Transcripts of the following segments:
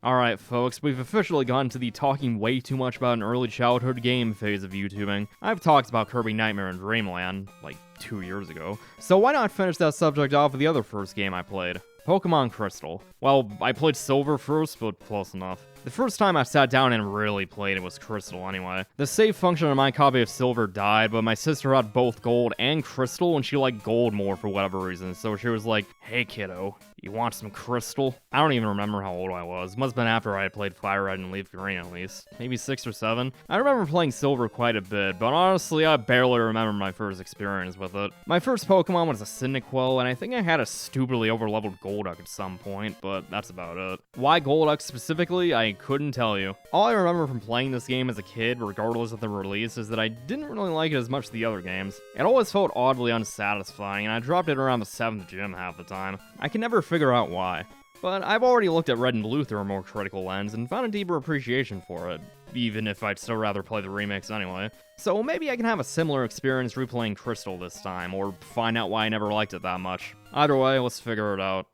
Alright folks, we've officially gotten to the talking way too much about an early childhood game phase of YouTubing. I've talked about Kirby Nightmare and Dreamland, like 2 years ago, so why not finish that subject off with the other first game I played? Pokémon Crystal. Well, I played Silver first, but close enough. The first time I sat down and really played it was Crystal anyway. The save function on my copy of Silver died, but my sister had both Gold and Crystal, and she liked Gold more for whatever reason, so she was like, "Hey kiddo, you want some Crystal?" I don't even remember how old I was. Must have been after I had played Fire Red and Leaf Green at least. Maybe 6 or 7. I remember playing Silver quite a bit, but honestly I barely remember my first experience with it. My first Pokemon was a Cyndaquil, and I think I had a stupidly overleveled Golduck at some point, but that's about it. Why Golduck specifically, I couldn't tell you. All I remember from playing this game as a kid, regardless of the release, is that I didn't really like it as much as the other games. It always felt oddly unsatisfying, and I dropped it around the 7th gym half the time. I can never figure out why. But I've already looked at Red and Blue through a more critical lens and found a deeper appreciation for it, even if I'd still rather play the remix anyway. So maybe I can have a similar experience replaying Crystal this time, or find out why I never liked it that much. Either way, let's figure it out.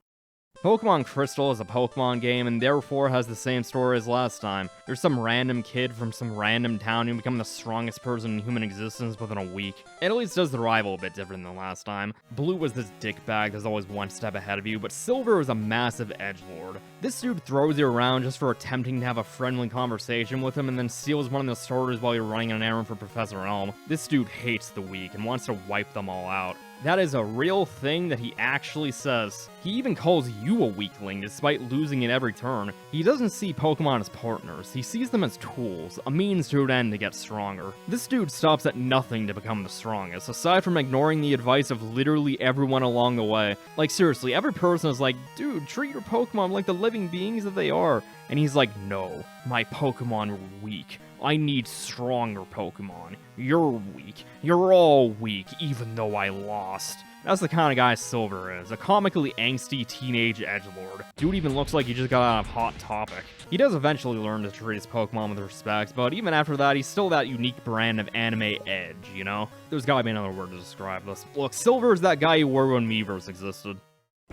Pokemon Crystal is a Pokemon game and therefore has the same story as last time. There's some random kid from some random town who becomes the strongest person in human existence within a week. It at least does the rival a bit different than last time. Blue was this dickbag that's always one step ahead of you, but Silver is a massive edgelord. This dude throws you around just for attempting to have a friendly conversation with him and then steals one of the starters while you're running an errand for Professor Elm. This dude hates the weak and wants to wipe them all out. That is a real thing that he actually says. He even calls you a weakling despite losing at every turn. He doesn't see Pokemon as partners, he sees them as tools, a means to an end to get stronger. This dude stops at nothing to become the strongest, aside from ignoring the advice of literally everyone along the way. Like seriously, every person is like, "Dude, treat your Pokemon like the living beings that they are." And he's like, "No, my Pokemon are weak. I need stronger Pokemon. You're weak. You're all weak, even though I lost." That's the kind of guy Silver is, a comically angsty teenage edgelord. Dude even looks like he just got out of Hot Topic. He does eventually learn to treat his Pokemon with respect, but even after that, he's still that unique brand of anime edge, you know? There's gotta be another word to describe this. Look, Silver is that guy you were when Miiverse existed.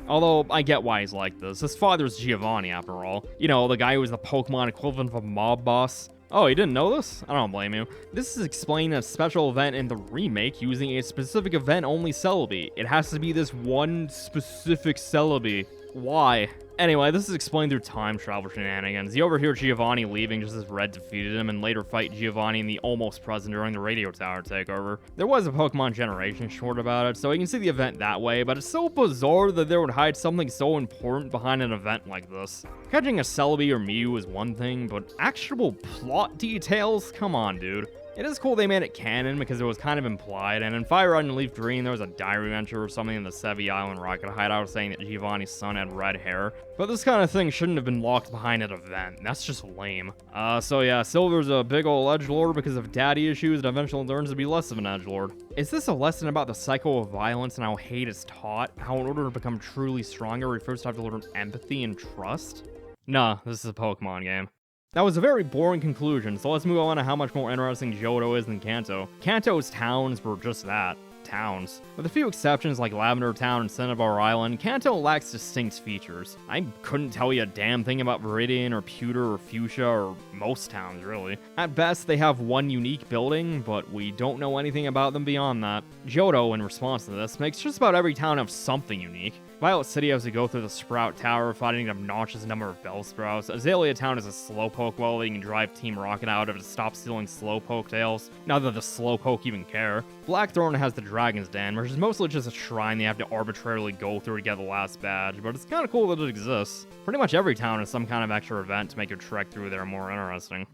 Although, I get why he's like this. His father's Giovanni, after all. You know, the guy who was the Pokemon equivalent of a mob boss. Oh, you didn't know this? I don't blame you. This is explained in a special event in the remake using a specific event-only Celebi. It has to be this one specific Celebi. Why? Anyway, this is explained through time travel shenanigans. You overhear Giovanni leaving just as Red defeated him and later fight Giovanni in the almost present during the radio tower takeover. There was a Pokemon Generation short about it, so you can see the event that way, but it's so bizarre that they would hide something so important behind an event like this. Catching a Celebi or Mew is one thing, but actual plot details? Come on, dude. It is cool they made it canon because it was kind of implied, and in Fire Red and Leaf Green there was a diary entry or something in the Sevi Island rocket hideout saying that Giovanni's son had red hair. But this kind of thing shouldn't have been locked behind an event. That's just lame. So yeah, Silver's a big ol' edgelord because of daddy issues and eventually learns to be less of an edgelord. Is this a lesson about the cycle of violence and how hate is taught? How in order to become truly stronger, we first have to learn empathy and trust? Nah, this is a Pokemon game. That was a very boring conclusion, so let's move on to how much more interesting Johto is than Kanto. Kanto's towns were just that. Towns. With a few exceptions like Lavender Town and Cinnabar Island, Kanto lacks distinct features. I couldn't tell you a damn thing about Viridian or Pewter or Fuchsia or most towns, really. At best, they have one unique building, but we don't know anything about them beyond that. Johto, in response to this, makes just about every town have something unique. Violet City has to go through the Sprout Tower, fighting an obnoxious number of Bellsprouts. Azalea Town is a Slowpoke well that you can drive Team Rocket out of to stop stealing Slowpoke tails. Not that the Slowpoke even care. Blackthorn has the Dragon's Den, which is mostly just a shrine they have to arbitrarily go through to get the last badge, but it's kinda cool that it exists. Pretty much every town has some kind of extra event to make your trek through there more interesting.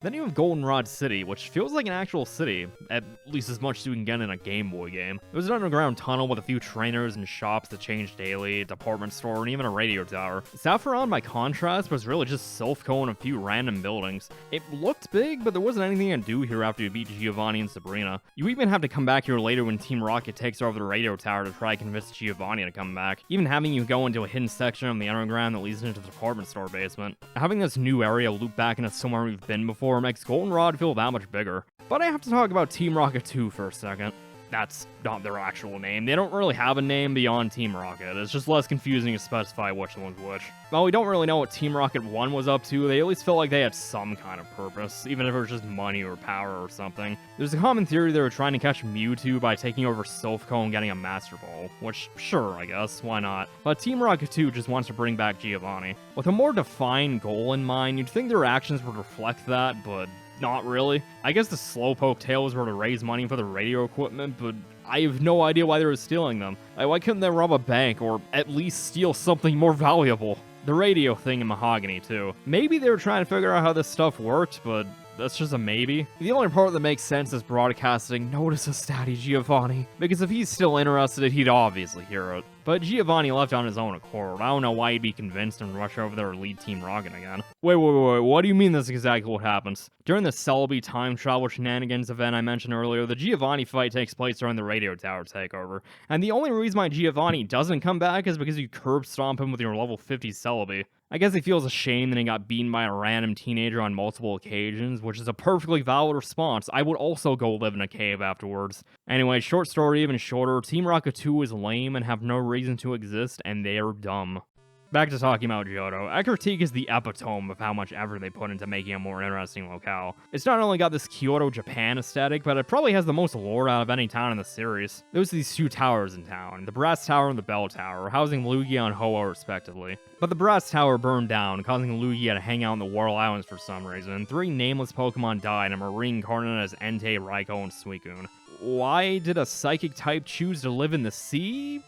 Then you have Goldenrod City, which feels like an actual city, at least as much as you can get in a Game Boy game. It was an underground tunnel with a few trainers and shops that change daily, a department store, and even a radio tower. Saffron, by contrast, was really just Silphco and a few random buildings. It looked big, but there wasn't anything to do here after you beat Giovanni and Sabrina. You even have to come back here later when Team Rocket takes over the radio tower to try to convince Giovanni to come back, even having you go into a hidden section of the underground that leads into the department store basement. Having this new area loop back into somewhere we've been before makes Goldenrod feel that much bigger. But I have to talk about Team Rocket 2 for a second. that's not their actual name. They don't really have a name beyond Team Rocket. It's just less confusing to specify which one's which. While we don't really know what Team Rocket 1 was up to, they at least felt like they had some kind of purpose, even if it was just money or power or something. There's a common theory they were trying to catch Mewtwo by taking over Silphco and getting a Master Ball, which, sure, I guess, why not? But Team Rocket 2 just wants to bring back Giovanni. With a more defined goal in mind, you'd think their actions would reflect that, but not really. I guess the Slowpoke tails were to raise money for the radio equipment, but I have no idea why they were stealing them. Like, why couldn't they rob a bank, or at least steal something more valuable? The radio thing in Mahogany, too. Maybe they were trying to figure out how this stuff worked, but that's just a maybe. The only part that makes sense is broadcasting, "Notice a statty Giovanni," because if he's still interested, he'd obviously hear it. But Giovanni left on his own accord. I don't know why he'd be convinced and rush over there and lead Team Rocket again. Wait, what do you mean that's exactly what happens? During the Celebi time travel shenanigans event I mentioned earlier, the Giovanni fight takes place during the radio tower takeover. And the only reason why Giovanni doesn't come back is because you curb stomp him with your level 50 Celebi. I guess he feels ashamed that he got beaten by a random teenager on multiple occasions, which is a perfectly valid response. I would also go live in a cave afterwards. Anyway, short story even shorter, Team Rocket 2 is lame and have no reason to exist, and they're dumb. Back to talking about Johto, Ecruteak is the epitome of how much effort they put into making a more interesting locale. It's not only got this Kyoto, Japan aesthetic, but it probably has the most lore out of any town in the series. There's these two towers in town, the Brass Tower and the Bell Tower, housing Lugia and Ho-Oh respectively. But the Brass Tower burned down, causing Lugia to hang out in the Whirl Islands for some reason, and 3 nameless Pokemon died, and were reincarnated as Entei, Raikou, and Suicune. Why did a psychic type choose to live in the sea?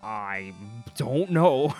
I don't know.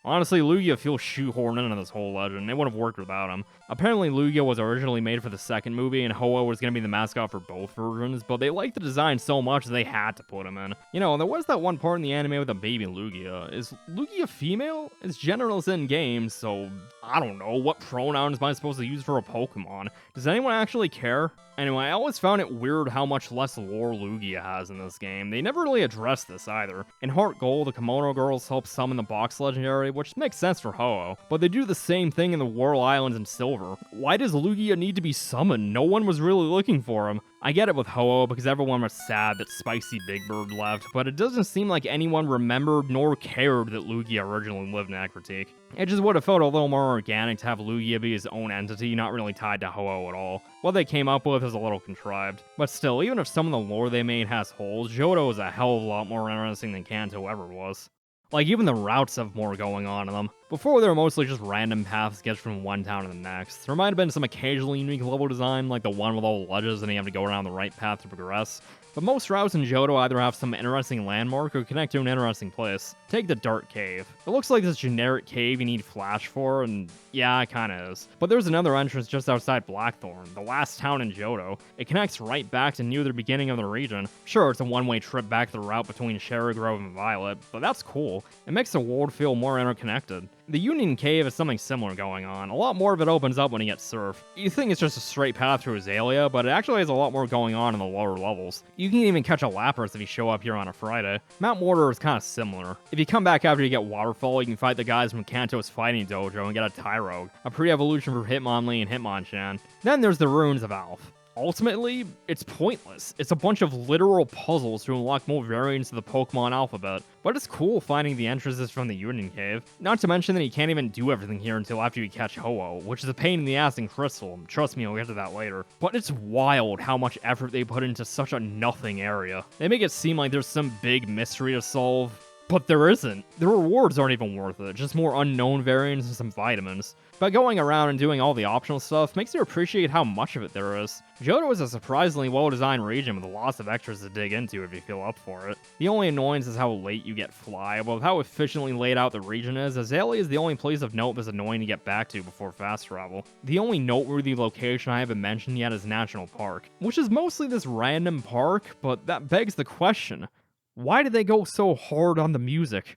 Honestly, Lugia feels shoehorned into this whole legend. It would have worked without him. Apparently, Lugia was originally made for the second movie, and Ho-Oh was going to be the mascot for both versions, but they liked the design so much that they had to put him in. You know, there was that one part in the anime with a baby Lugia. Is Lugia female? It's genderless in-game, so I don't know. What pronouns am I supposed to use for a Pokemon? Does anyone actually care? Anyway, I always found it weird how much less lore Lugia has in this game. They never really addressed this either. In Heart Gold, the Kimono Girls help summon the Box Legendary, which makes sense for Ho-Oh, but they do the same thing in the Whirl Islands and Silver. Why does Lugia need to be summoned? No one was really looking for him. I get it with Ho-Oh because everyone was sad that Spicy Big Bird left, but it doesn't seem like anyone remembered nor cared that Lugia originally lived in Ecruteak. It just would have felt a little more organic to have Lugia be his own entity, not really tied to Ho-Oh at all. What they came up with is a little contrived. But still, even if some of the lore they made has holes, Johto is a hell of a lot more interesting than Kanto ever was. Like, even the routes have more going on in them. Before, they were mostly just random paths sketched from one town to the next. There might have been some occasionally unique level design, like the one with all the ledges and you have to go around the right path to progress. But most routes in Johto either have some interesting landmark or connect to an interesting place. Take the Dark Cave. It looks like this generic cave you need Flash for, and yeah, it kinda is. But there's another entrance just outside Blackthorn, the last town in Johto. It connects right back to near the beginning of the region. Sure, it's a one-way trip back to the route between Cherry Grove and Violet, but that's cool. It makes the world feel more interconnected. The Union Cave has something similar going on. A lot more of it opens up when you get Surf. You think it's just a straight path through Azalea, but it actually has a lot more going on in the lower levels. You can even catch a Lapras if you show up here on a Friday. Mount Mortar is kind of similar. If you come back after you get Waterfall, you can fight the guys from Kanto's fighting dojo and get a Tyrogue, a pre-evolution for Hitmonlee and Hitmonchan. Then there's the Ruins of Alph. Ultimately, it's pointless. It's a bunch of literal puzzles to unlock more variants of the Pokemon alphabet, but it's cool finding the entrances from the Union Cave. Not to mention that you can't even do everything here until after you catch Ho-Oh, which is a pain in the ass in Crystal. Trust me, I'll get to that later. But it's wild how much effort they put into such a nothing area. They make it seem like there's some big mystery to solve, but there isn't. The rewards aren't even worth it, just more unknown variants and some vitamins. But going around and doing all the optional stuff makes you appreciate how much of it there is. Johto is a surprisingly well-designed region with lots of extras to dig into if you feel up for it. The only annoyance is how late you get Fly, but with how efficiently laid out the region is, Azalea is the only place of note that's annoying to get back to before fast travel. The only noteworthy location I haven't mentioned yet is National Park, which is mostly this random park, but that begs the question. Why did they go so hard on the music?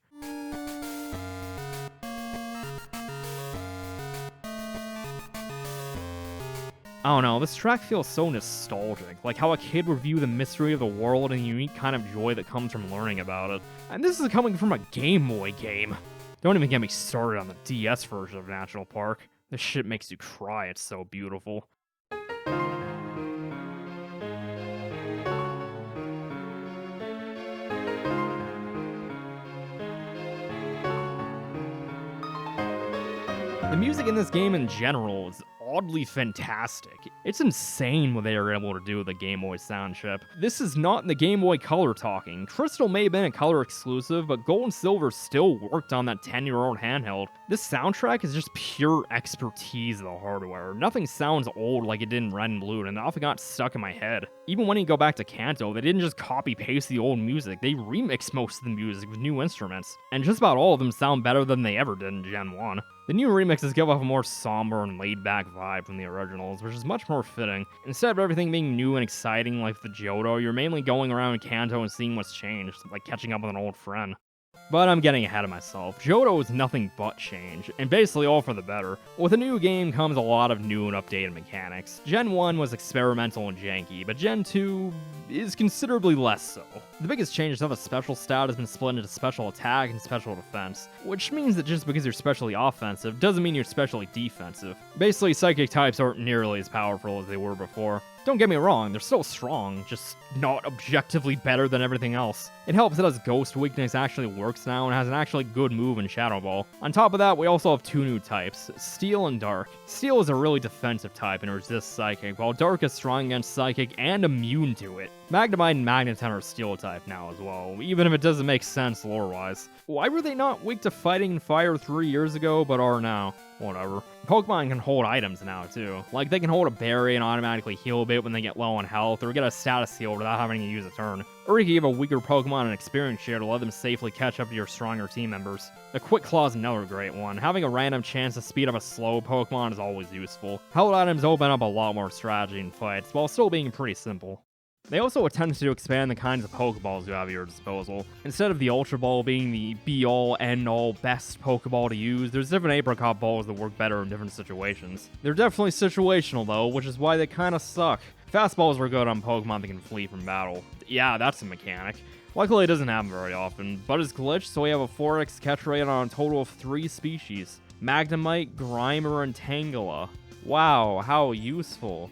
I don't know, this track feels so nostalgic, like how a kid would view the mystery of the world and the unique kind of joy that comes from learning about it. And this is coming from a Game Boy game. Don't even get me started on the DS version of National Park. This shit makes you cry, it's so beautiful. The music in this game in general is oddly fantastic. It's insane what they are able to do with the Game Boy sound chip. This is not in the Game Boy Color talking. Crystal may have been a color exclusive, but Gold and Silver still worked on that 10-year-old handheld. This soundtrack is just pure expertise of the hardware. Nothing sounds old like it did in Red and Blue, and it often got stuck in my head. Even when you go back to Kanto, they didn't just copy-paste the old music, they remixed most of the music with new instruments, and just about all of them sound better than they ever did in Gen 1. The new remixes give off a more somber and laid-back vibe from the originals, which is much more fitting. Instead of everything being new and exciting like the Johto, you're mainly going around Kanto and seeing what's changed, like catching up with an old friend. But I'm getting ahead of myself. Johto is nothing but change, and basically all for the better. With a new game comes a lot of new and updated mechanics. Gen 1 was experimental and janky, but Gen 2 is considerably less so. The biggest change is how the special stat has been split into special attack and special defense, which means that just because you're specially offensive doesn't mean you're specially defensive. Basically, psychic types aren't nearly as powerful as they were before. Don't get me wrong, they're still strong, just not objectively better than everything else. It helps that its Ghost weakness actually works now and has an actually good move in Shadow Ball. On top of that, we also have two new types, Steel and Dark. Steel is a really defensive type and resists Psychic, while Dark is strong against Psychic and immune to it. Magnemite and Magneton are Steel type now as well, even if it doesn't make sense lore-wise. Why were they not weak to fighting and fire 3 years ago, but are now? Whatever. Pokemon can hold items now, too. Like, they can hold a berry and automatically heal a bit when they get low on health, or get a status heal without having to use a turn. Or you can give a weaker Pokemon an experience share to let them safely catch up to your stronger team members. The Quick Claw is another great one. Having a random chance to speed up a slow Pokemon is always useful. Held items open up a lot more strategy in fights, while still being pretty simple. They also attempted to expand the kinds of Pokeballs you have at your disposal. Instead of the Ultra Ball being the be-all, end-all, best Pokeball to use, there's different Apricot Balls that work better in different situations. They're definitely situational though, which is why they kinda suck. Fastballs are good on Pokemon that can flee from battle. Yeah, that's a mechanic. Luckily it doesn't happen very often, but it's glitched, so we have a 4x catch rate on a total of 3 species. Magnemite, Grimer, and Tangela. Wow, how useful.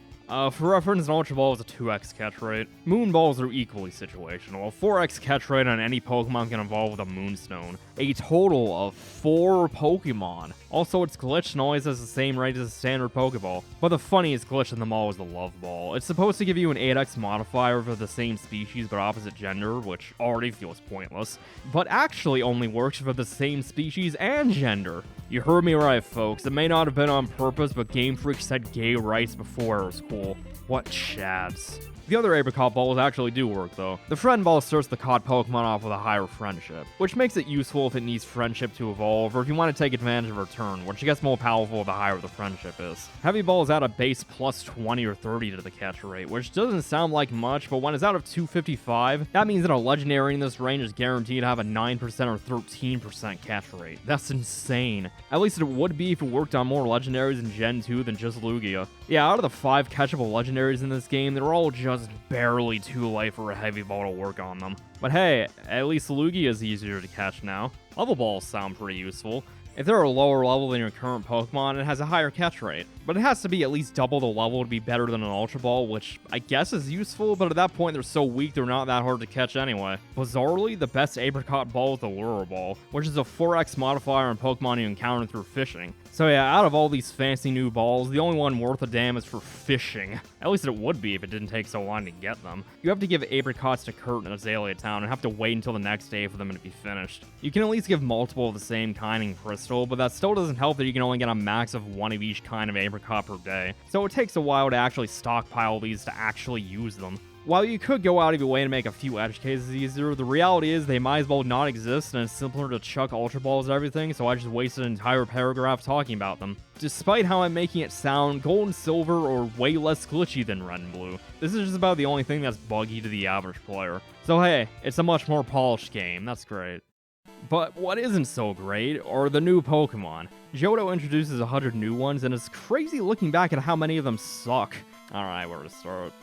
For reference, an Ultra Ball is a 2x catch rate. Moon Balls are equally situational. A 4x catch rate on any Pokemon can evolve with a Moonstone. A total of 4 Pokemon. Also, it's glitched and always has the same rate as a standard Pokeball. But the funniest glitch in them all is the Love Ball. It's supposed to give you an 8x modifier for the same species but opposite gender, which already feels pointless. But actually only works for the same species and gender. You heard me right, folks. It may not have been on purpose, but Game Freak said gay rights before it was cool. What chads. The other Apricot Balls actually do work, though. The Friend Ball starts the caught Pokemon off with a higher friendship, which makes it useful if it needs friendship to evolve, or if you want to take advantage of a turn, which gets more powerful the higher the friendship is. Heavy Balls add a base plus 20 or 30 to the catch rate, which doesn't sound like much, but when it's out of 255, that means that a legendary in this range is guaranteed to have a 9% or 13% catch rate. That's insane. At least it would be if it worked on more legendaries in Gen 2 than just Lugia. Yeah, out of the 5 catchable legendaries in this game, they're all just barely too light for a Heavy Ball to work on them. But hey, at least Lugia is easier to catch now. Level Balls sound pretty useful. If they're a lower level than your current Pokemon, it has a higher catch rate. But it has to be at least double the level to be better than an Ultra Ball, which I guess is useful, but at that point they're so weak they're not that hard to catch anyway. Bizarrely, the best Apricot Ball is the Lure Ball, which is a 4x modifier on Pokemon you encounter through fishing. So yeah, out of all these fancy new balls, the only one worth a damn is for fishing. At least it would be if it didn't take so long to get them. You have to give apricots to Kurt in Azalea Town and have to wait until the next day for them to be finished. You can at least give multiple of the same kind in Crystal, but that still doesn't help that you can only get a max of 1 of each kind of apricot per day. So it takes a while to actually stockpile these to actually use them. While you could go out of your way to make a few edge cases easier, the reality is they might as well not exist and it's simpler to chuck Ultra Balls and everything, so I just wasted an entire paragraph talking about them. Despite how I'm making it sound, Gold and Silver are way less glitchy than Red and Blue. This is just about the only thing that's buggy to the average player. So hey, it's a much more polished game, that's great. But what isn't so great are the new Pokemon. Johto introduces 100 new ones, and it's crazy looking back at how many of them suck. Alright, where to start?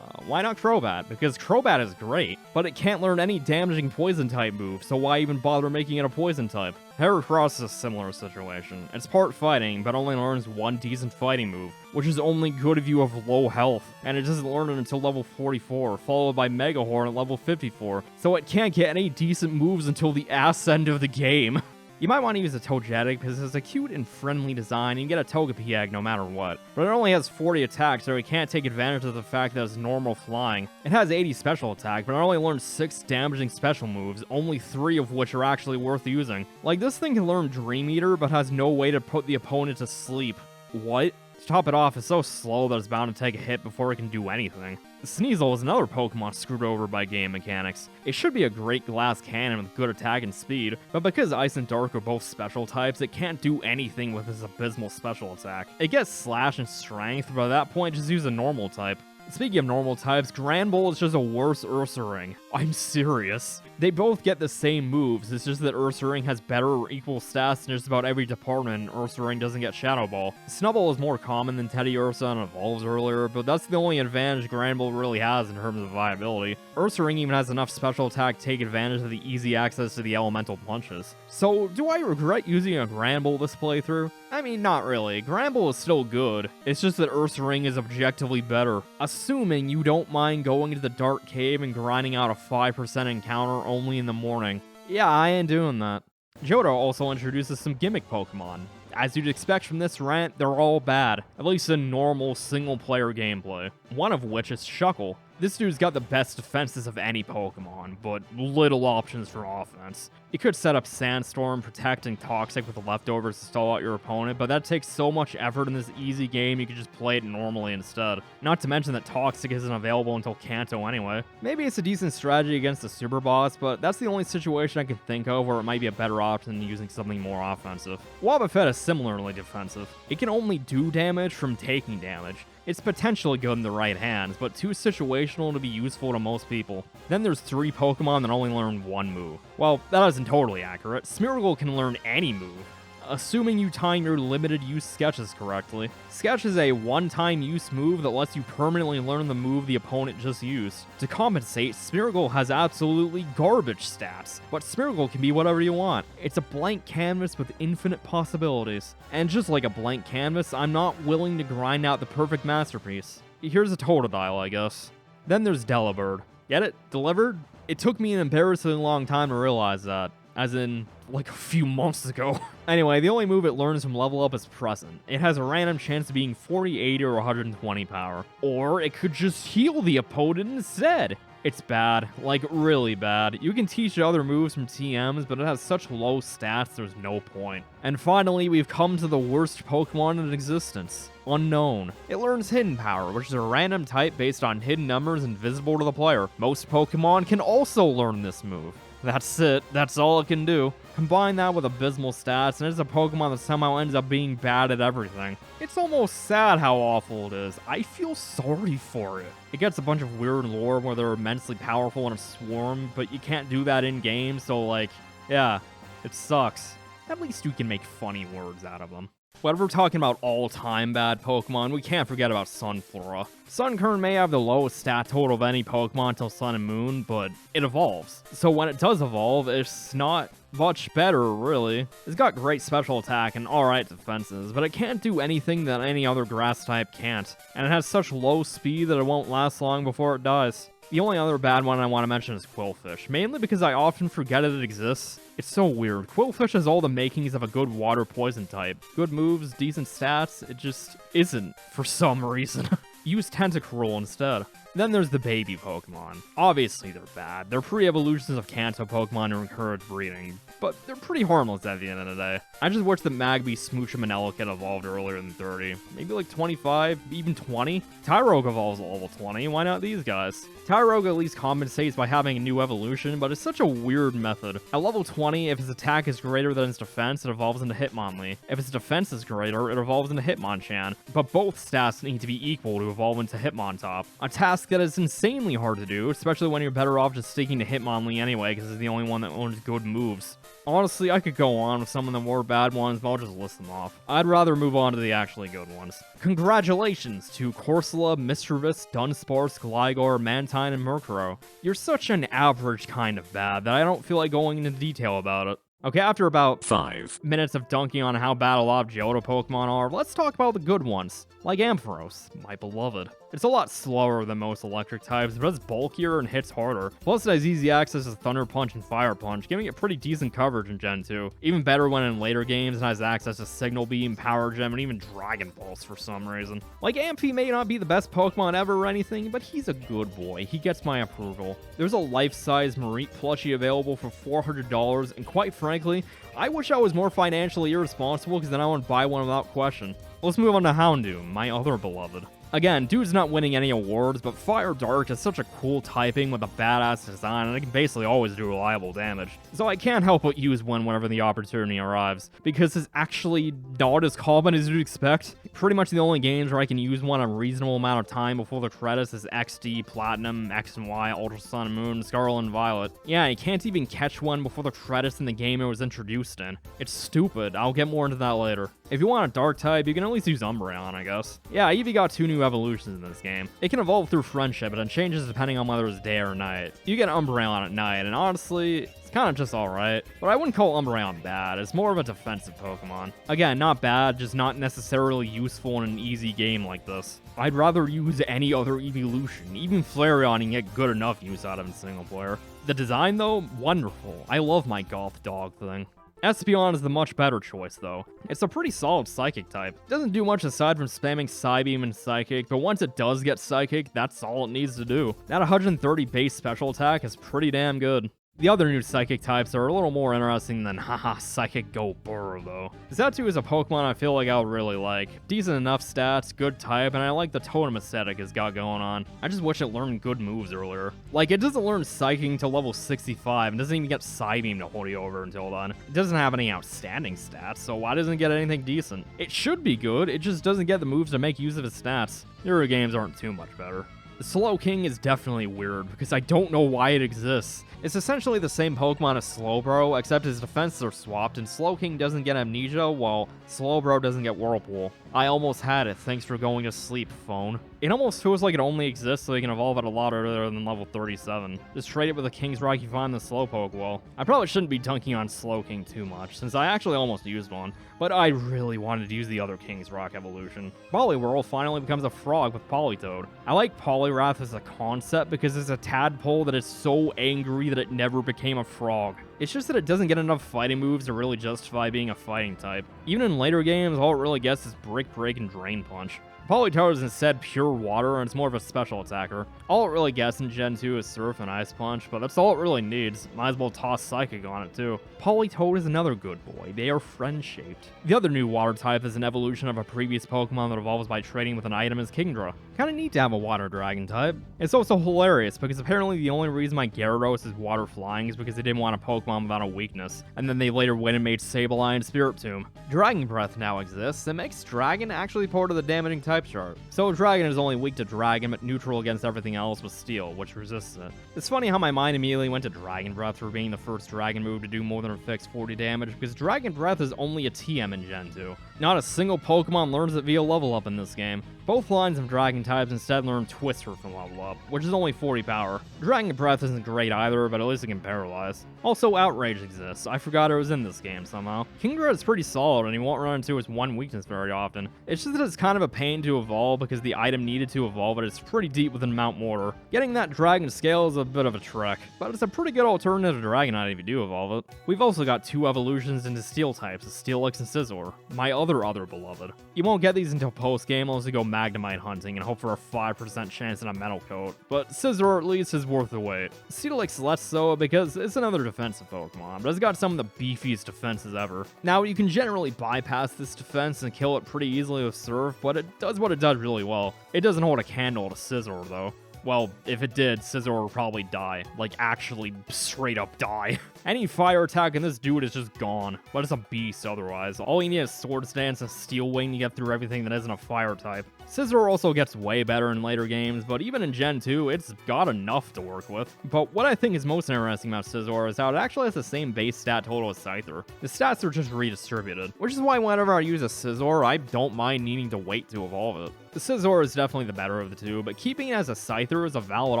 Why not Crobat? Because Crobat is great, but it can't learn any damaging poison-type move, so why even bother making it a poison-type? Heracross is a similar situation. It's part fighting, but only learns one decent fighting move, which is only good if you have low health, and it doesn't learn it until level 44, followed by Megahorn at level 54, so it can't get any decent moves until the ass end of the game. You might want to use a Togetic because it's a cute and friendly design and you get a Togepi egg no matter what. But it only has 40 attacks, so it can't take advantage of the fact that it's normal flying. It has 80 special attack, but it only learns 6 damaging special moves, only 3 of which are actually worth using. Like, this thing can learn Dream Eater, but has no way to put the opponent to sleep. What? To top it off, it's so slow that it's bound to take a hit before it can do anything. Sneasel is another Pokemon screwed over by game mechanics. It should be a great glass cannon with good attack and speed, but because Ice and Dark are both special types, it can't do anything with its abysmal special attack. It gets Slash and Strength, but at that point just use a normal type. Speaking of normal types, Granbull is just a worse Ursaring. I'm serious. They both get the same moves, it's just that Ursaring has better or equal stats in just about every department, and Ursaring doesn't get Shadow Ball. Snubbull is more common than Teddiursa and evolves earlier, but that's the only advantage Granbull really has in terms of viability. Ursaring even has enough special attack to take advantage of the easy access to the elemental punches. So, do I regret using a Granbull this playthrough? I mean, not really. Granbull is still good, it's just that Ursaring is objectively better. Assuming you don't mind going into the Dark Cave and grinding out a 5% encounter only in the morning. Yeah, I ain't doing that. Johto also introduces some gimmick Pokemon. As you'd expect from this rant, they're all bad, at least in normal single-player gameplay. One of which is Shuckle. This dude's got the best defenses of any Pokemon, but little options for offense. You could set up Sandstorm, Protect, and Toxic with the leftovers to stall out your opponent, but that takes so much effort in this easy game you could just play it normally instead. Not to mention that Toxic isn't available until Kanto anyway. Maybe it's a decent strategy against the Super Boss, but that's the only situation I can think of where it might be a better option than using something more offensive. Wobbuffet is similarly defensive. It can only do damage from taking damage. It's potentially good in the right hands, but too situational to be useful to most people. Then there's 3 Pokemon that only learn 1 move. Well, that isn't totally accurate. Smeargle can learn any move, assuming you time your limited use sketches correctly. Sketch is a one-time use move that lets you permanently learn the move the opponent just used. To compensate, Smeargle has absolutely garbage stats, but Smeargle can be whatever you want. It's a blank canvas with infinite possibilities. And just like a blank canvas, I'm not willing to grind out the perfect masterpiece. Here's a Totodile, I guess. Then there's Delibird. Get it? Delivered? It took me an embarrassingly long time to realize that. As in, like a few months ago. Anyway, the only move it learns from level up is Present. It has a random chance of being 40, 80, or 120 power. Or it could just heal the opponent instead. It's bad, like really bad. You can teach it other moves from TMs, but it has such low stats there's no point. And finally, we've come to the worst Pokemon in existence. Unknown. It learns Hidden Power, which is a random type based on hidden numbers invisible to the player. Most Pokemon can also learn this move. That's it, that's all it can do. Combine that with abysmal stats, and it's a Pokemon that somehow ends up being bad at everything. It's almost sad how awful it is. I feel sorry for it. It gets a bunch of weird lore where they're immensely powerful in a swarm, but you can't do that in-game, so like, yeah, it sucks. At least you can make funny words out of them. But if we're talking about all-time bad Pokemon, we can't forget about Sunflora. Sunkern may have the lowest stat total of any Pokemon until Sun and Moon, but it evolves. So when it does evolve, it's not much better, really. It's got great special attack and alright defenses, but it can't do anything that any other grass type can't. And it has such low speed that it won't last long before it dies. The only other bad one I want to mention is Quillfish, mainly because I often forget it exists. It's so weird. Quillfish has all the makings of a good water poison type. Good moves, decent stats, it just isn't for some reason. Use Tentacruel instead. Then there's the baby Pokemon. Obviously they're bad. They're pre-evolutions of Kanto Pokemon to encourage breeding, but they're pretty harmless at the end of the day. I just wish that Magby, Smoochum, and Elekid evolved earlier than 30. Maybe like 25, even 20? Tyrogue evolves at level 20, why not these guys? Tyrogue at least compensates by having a new evolution, but it's such a weird method. At level 20, if its attack is greater than its defense, it evolves into Hitmonlee. If its defense is greater, it evolves into Hitmonchan. But both stats need to be equal to evolve into Hitmontop. A task that is insanely hard to do, especially when you're better off just sticking to Hitmonlee anyway, because it's the only one that owns good moves. Honestly, I could go on with some of the more bad ones, but I'll just list them off. I'd rather move on to the actually good ones. Congratulations to Corsola, Mischievous, Dunsparce, Gligar, Mantine, and Murkrow. You're such an average kind of bad that I don't feel like going into detail about it. Okay, after about 5 minutes of dunking on how bad a lot of Johto Pokemon are, let's talk about the good ones, like Ampharos, my beloved. It's a lot slower than most electric types, but it's bulkier and hits harder. Plus, it has easy access to Thunder Punch and Fire Punch, giving it pretty decent coverage in Gen 2. Even better when in later games, it has access to Signal Beam, Power Gem, and even Dragon Pulse for some reason. Like, Amphi may not be the best Pokemon ever or anything, but he's a good boy. He gets my approval. There's a life-size Mareep plushie available for $400, and quite frankly, I wish I was more financially irresponsible because then I wouldn't buy one without question. Let's move on to Houndoom, my other beloved. Again, dude's not winning any awards, but Fire Dark is such a cool typing with a badass design, and it can basically always do reliable damage. So I can't help but use one whenever the opportunity arrives, because it's actually not as common as you'd expect. Pretty much the only games where I can use one a reasonable amount of time before the credits is XD, Platinum, X and Y, Ultra Sun and Moon, Scarlet and Violet. Yeah, you can't even catch one before the credits in the game it was introduced in. It's stupid. I'll get more into that later. If you want a Dark type, you can at least use Umbreon, I guess. Yeah, Eevee got 2 new evolutions in this game. It can evolve through friendship, but it changes depending on whether it's day or night. You get Umbreon at night, and honestly, it's kind of just alright. But I wouldn't call Umbreon bad, it's more of a defensive Pokemon. Again, not bad, just not necessarily useful in an easy game like this. I'd rather use any other evolution, even Flareon, and get good enough use out of in single player. The design though, wonderful. I love my goth dog thing. Espeon is the much better choice, though. It's a pretty solid Psychic type. It doesn't do much aside from spamming Psybeam and Psychic, but once it does get Psychic, that's all it needs to do. That 130 base special attack is pretty damn good. The other new Psychic types are a little more interesting than haha Psychic Go Burr, though. Zatu is a Pokemon I feel like I would really like. Decent enough stats, good type, and I like the totem aesthetic it's got going on. I just wish it learned good moves earlier. Like, it doesn't learn Psychic until level 65, and doesn't even get Psybeam to hold you over until then. It doesn't have any outstanding stats, so why doesn't it get anything decent? It should be good, it just doesn't get the moves to make use of its stats. Newer games aren't too much better. The Slowking is definitely weird, because I don't know why it exists. It's essentially the same Pokemon as Slowbro, except his defenses are swapped, and Slowking doesn't get Amnesia, while Slowbro doesn't get Whirlpool. I almost had it, thanks for going to sleep, phone. It almost feels like it only exists so you can evolve it a lot earlier than level 37. Just trade it with a King's Rock you find in the Slowpoke well. I probably shouldn't be dunking on Slowking too much, since I actually almost used one, but I really wanted to use the other King's Rock evolution. Poliwhirl finally becomes a frog with Politoed. I like Poliwrath as a concept because it's a tadpole that is so angry that it never became a frog. It's just that it doesn't get enough fighting moves to really justify being a fighting type. Even in later games, all it really gets is Brick Break and Drain Punch. Politoed is instead pure water, and it's more of a special attacker. All it really gets in Gen 2 is Surf and Ice Punch, but that's all it really needs. Might as well toss Psychic on it too. Politoed is another good boy. They are friend-shaped. The other new water type is an evolution of a previous Pokemon that evolves by trading with an item as Kingdra. Kinda neat to have a water dragon type. It's also hilarious, because apparently the only reason my Gyarados is water flying is because they didn't want a Pokemon without a weakness, and then they later went and made Sableye and Spiritomb. Dragon Breath now exists, and makes Dragon actually part of the damaging type chart. So Dragon is only weak to Dragon, but neutral against everything else with Steel, which resists it. It's funny how my mind immediately went to Dragon Breath for being the first Dragon move to do more than a fixed 40 damage, because Dragon Breath is only a TM in Gen 2. Not a single Pokemon learns it via level up in this game. Both lines of Dragon types instead learn Twister from level up, which is only 40 power. Dragon Breath isn't great either, but at least it can paralyze. Also, Outrage exists. I forgot it was in this game somehow. Kingdra is pretty solid, and you won't run into its one weakness very often. It's just that it's kind of a pain to evolve because the item needed to evolve it is pretty deep within Mount Mortar. Getting that Dragon Scale is a bit of a trek, but it's a pretty good alternative to Dragonite if you do evolve it. We've also got 2 evolutions into Steel types, Steelix and Scizor, my other beloved. You won't get these until post-game unless you go Magnemite hunting and hope for a 5% chance in a Metal Coat, but Scizor at least is worth the wait. Steelix less so because it's another defensive Pokemon, but it's got some of the beefiest defenses ever. Now, you can generally bypass this defense and kill it pretty easily with Surf, but it does what it does really well. It doesn't hold a candle to Scizor, though. Well, if it did, Scizor would probably die. Like, actually straight up die. Any fire attack in this dude is just gone, but it's a beast otherwise. All you need is Swords Dance and Steel Wing to get through everything that isn't a fire type. Scizor also gets way better in later games, but even in Gen 2, it's got enough to work with. But what I think is most interesting about Scizor is how it actually has the same base stat total as Scyther. The stats are just redistributed, which is why whenever I use a Scizor, I don't mind needing to wait to evolve it. The Scizor is definitely the better of the two, but keeping it as a Scyther is a valid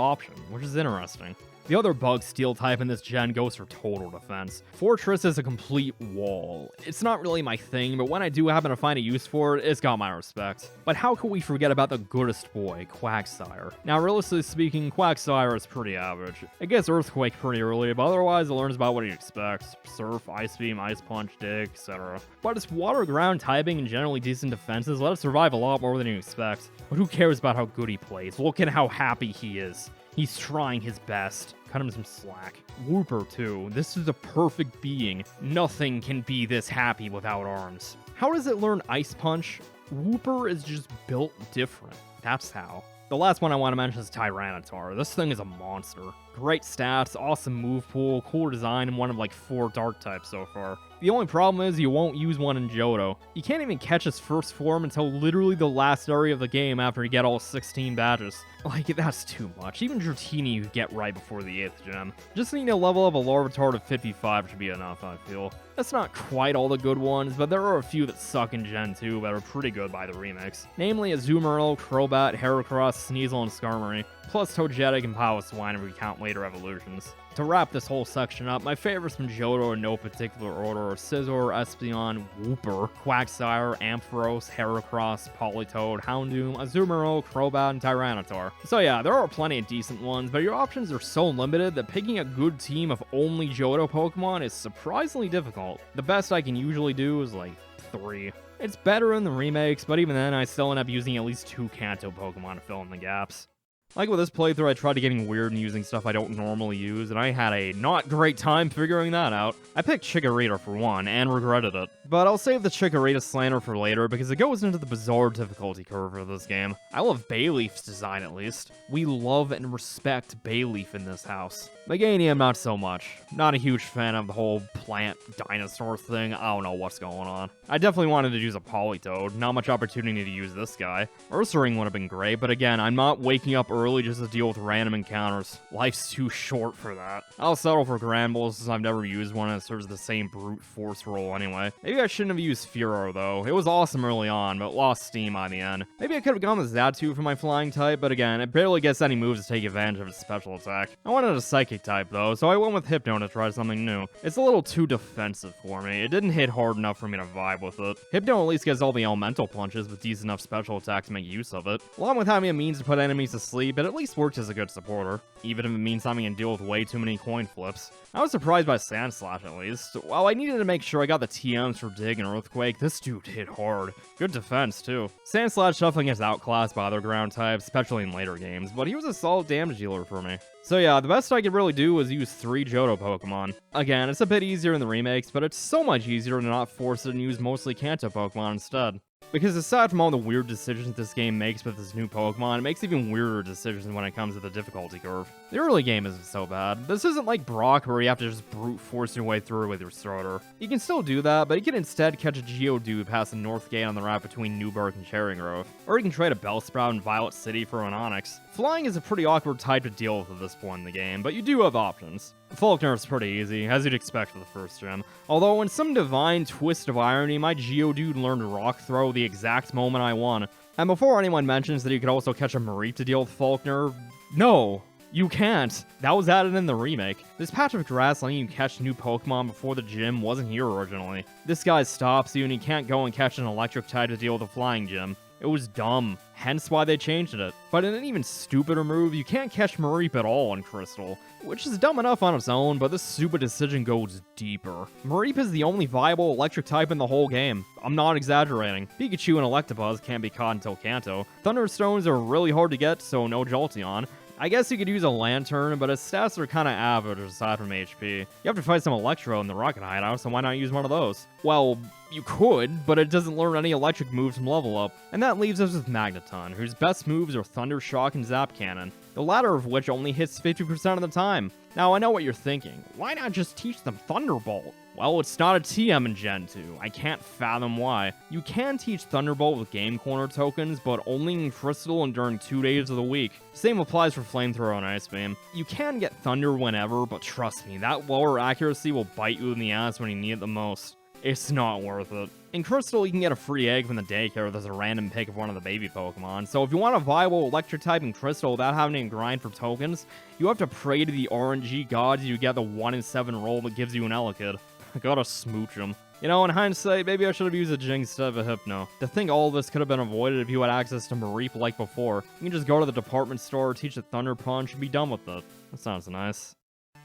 option, which is interesting. The other bug steel type in this gen goes for total defense. Fortress is a complete wall. It's not really my thing, but when I do happen to find a use for it, it's got my respect. But how could we forget about the goodest boy, Quagsire? Now, realistically speaking, Quagsire is pretty average. It gets Earthquake pretty early, but otherwise it learns about what he expects. Surf, Ice Beam, Ice Punch, Dig, etc. But its water ground typing and generally decent defenses let it survive a lot more than you expect. But who cares about how good he plays? Look at how happy he is. He's trying his best. Cut him some slack. Wooper, too. This is a perfect being. Nothing can be this happy without arms. How does it learn Ice Punch? Wooper is just built different. That's how. The last one I want to mention is Tyranitar. This thing is a monster. Great stats, awesome move pool, cool design, and one of like 4 dark types so far. The only problem is you won't use one in Johto. You can't even catch his first form until literally the last area of the game after you get all 16 badges. Like, that's too much. Even Dratini you get right before the 8th gem. Just needing to level up a Larvitar to 55 should be enough, I feel. That's not quite all the good ones, but there are a few that suck in Gen 2 that are pretty good by the remix. Namely Azumarill, Crobat, Heracross, Sneasel, and Skarmory, plus Togetic and Piloswine if we count later evolutions. To wrap this whole section up, my favorites from Johto in no particular order are Scizor, Espeon, Wooper, Quagsire, Ampharos, Heracross, Politoed, Houndoom, Azumarill, Crobat, and Tyranitar. So yeah, there are plenty of decent ones, but your options are so limited that picking a good team of only Johto Pokemon is surprisingly difficult. The best I can usually do is like 3. It's better in the remakes, but even then I still end up using at least 2 Kanto Pokemon to fill in the gaps. Like with this playthrough, I tried getting weird and using stuff I don't normally use, and I had a not great time figuring that out. I picked Chikorita for one, and regretted it. But I'll save the Chikorita slander for later, because it goes into the bizarre difficulty curve of this game. I love Bayleaf's design, at least. We love and respect Bayleaf in this house. Meganium, not so much. Not a huge fan of the whole plant dinosaur thing. I don't know what's going on. I definitely wanted to use a Politoed. Not much opportunity to use this guy. Ursaring would have been great, but again, I'm not waking up early just to deal with random encounters. Life's too short for that. I'll settle for Granbull since I've never used one and it serves the same brute force role anyway. Maybe I shouldn't have used Furo though. It was awesome early on, but lost steam by the end. Maybe I could have gone with Xatu for my flying type, but again, it barely gets any moves to take advantage of its special attack. I wanted a psychic type though, so I went with Hypno to try something new. It's a little too defensive for me. It didn't hit hard enough for me to vibe with it. Hypno at least gets all the elemental punches with decent enough special attack to make use of it. Along with having a means to put enemies to sleep, it at least works as a good supporter, even if it means having to deal with way too many coin flips. I was surprised by Sandslash at least. While I needed to make sure I got the TMs for Dig and Earthquake, this dude hit hard. Good defense too. Sandslash definitely gets outclassed by other ground types, especially in later games, but he was a solid damage dealer for me. So yeah, the best I could really do was use 3 Johto Pokemon. Again, it's a bit easier in the remakes, but it's so much easier to not force it and use mostly Kanto Pokemon instead. Because aside from all the weird decisions this game makes with this new Pokemon, it makes even weirder decisions when it comes to the difficulty curve. The early game isn't so bad. This isn't like Brock where you have to just brute force your way through with your starter. You can still do that, but you can instead catch a Geodude past the North Gate on the route between Newburgh and Cherry Grove. Or you can trade a Bellsprout in Violet City for an Onix. Flying is a pretty awkward type to deal with at this point in the game, but you do have options. Faulkner is pretty easy, as you'd expect for the first gem. Although in some divine twist of irony, my Geodude learned Rock Throw the exact moment I won. And before anyone mentions that you could also catch a Mareep to deal with Faulkner, no! You can't. That was added in the remake. This patch of grass letting you catch new Pokemon before the gym wasn't here originally. This guy stops you and you can't go and catch an electric type to deal with a flying gym. It was dumb, hence why they changed it. But in an even stupider move, you can't catch Mareep at all on Crystal, which is dumb enough on its own, but this stupid decision goes deeper. Mareep is the only viable electric type in the whole game. I'm not exaggerating. Pikachu and Electabuzz can't be caught until Kanto. Thunderstones are really hard to get, so no Jolteon. I guess you could use a Lantern, but its stats are kinda average aside from HP. You have to fight some Electro in the Rocket Hideout, so why not use one of those? Well, you could, but it doesn't learn any electric moves from level up. And that leaves us with Magneton, whose best moves are Thunder Shock and Zap Cannon, the latter of which only hits 50% of the time. Now, I know what you're thinking. Why not just teach them Thunderbolt? Well, it's not a TM in Gen 2. I can't fathom why. You can teach Thunderbolt with Game Corner tokens, but only in Crystal and during 2 days of the week. Same applies for Flamethrower and Ice Beam. You can get Thunder whenever, but trust me, that lower accuracy will bite you in the ass when you need it the most. It's not worth it. In Crystal, you can get a free egg from the daycare that's a random pick of one of the baby Pokemon, so if you want a viable electric type in Crystal without having to grind for tokens, you have to pray to the RNG gods you get the 1 in 7 roll that gives you an Elekid. I gotta smooch him. You know, in hindsight, maybe I should have used a Jinx instead of a Hypno. To think all of this could have been avoided if you had access to Mareep like before. You can just go to the department store, teach a Thunder Punch, and be done with it. That sounds nice.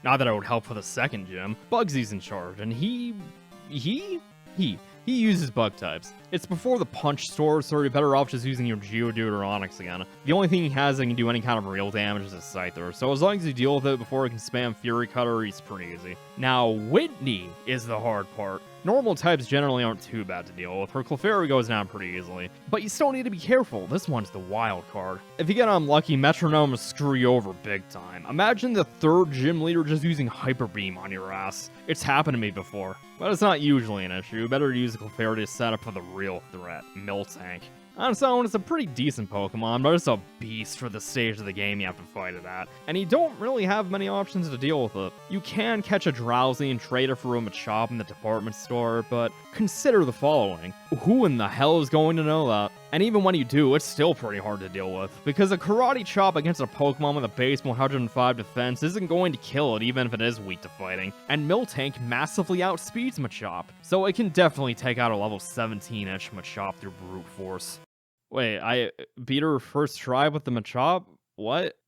Not that it would help for the second gym. Bugsy's in charge, and he uses bug types. It's before the punch store, so you're better off just using your Geodude or Onix again. The only thing he has that can do any kind of real damage is his Scyther, so as long as you deal with it before it can spam Fury Cutter, he's pretty easy. Now, Whitney is the hard part. Normal types generally aren't too bad to deal with. Her Clefairy goes down pretty easily. But you still need to be careful. This one's the wild card. If you get unlucky, Metronome will screw you over big time. Imagine the third gym leader just using Hyper Beam on your ass. It's happened to me before. But it's not usually an issue. Better to use the Clefairy to set up for the real threat, Miltank. On its own, it's a pretty decent Pokemon, but it's a beast for the stage of the game you have to fight it at. And you don't really have many options to deal with it. You can catch a Drowsy and trade it for a Machop in the department store, but consider the following. Who in the hell is going to know that? And even when you do, it's still pretty hard to deal with, because a Karate Chop against a Pokemon with a base 105 defense isn't going to kill it even if it is weak to fighting, and Miltank massively outspeeds Machop, so it can definitely take out a level 17-ish Machop through brute force. Wait, I beat her first try with the Machop? What?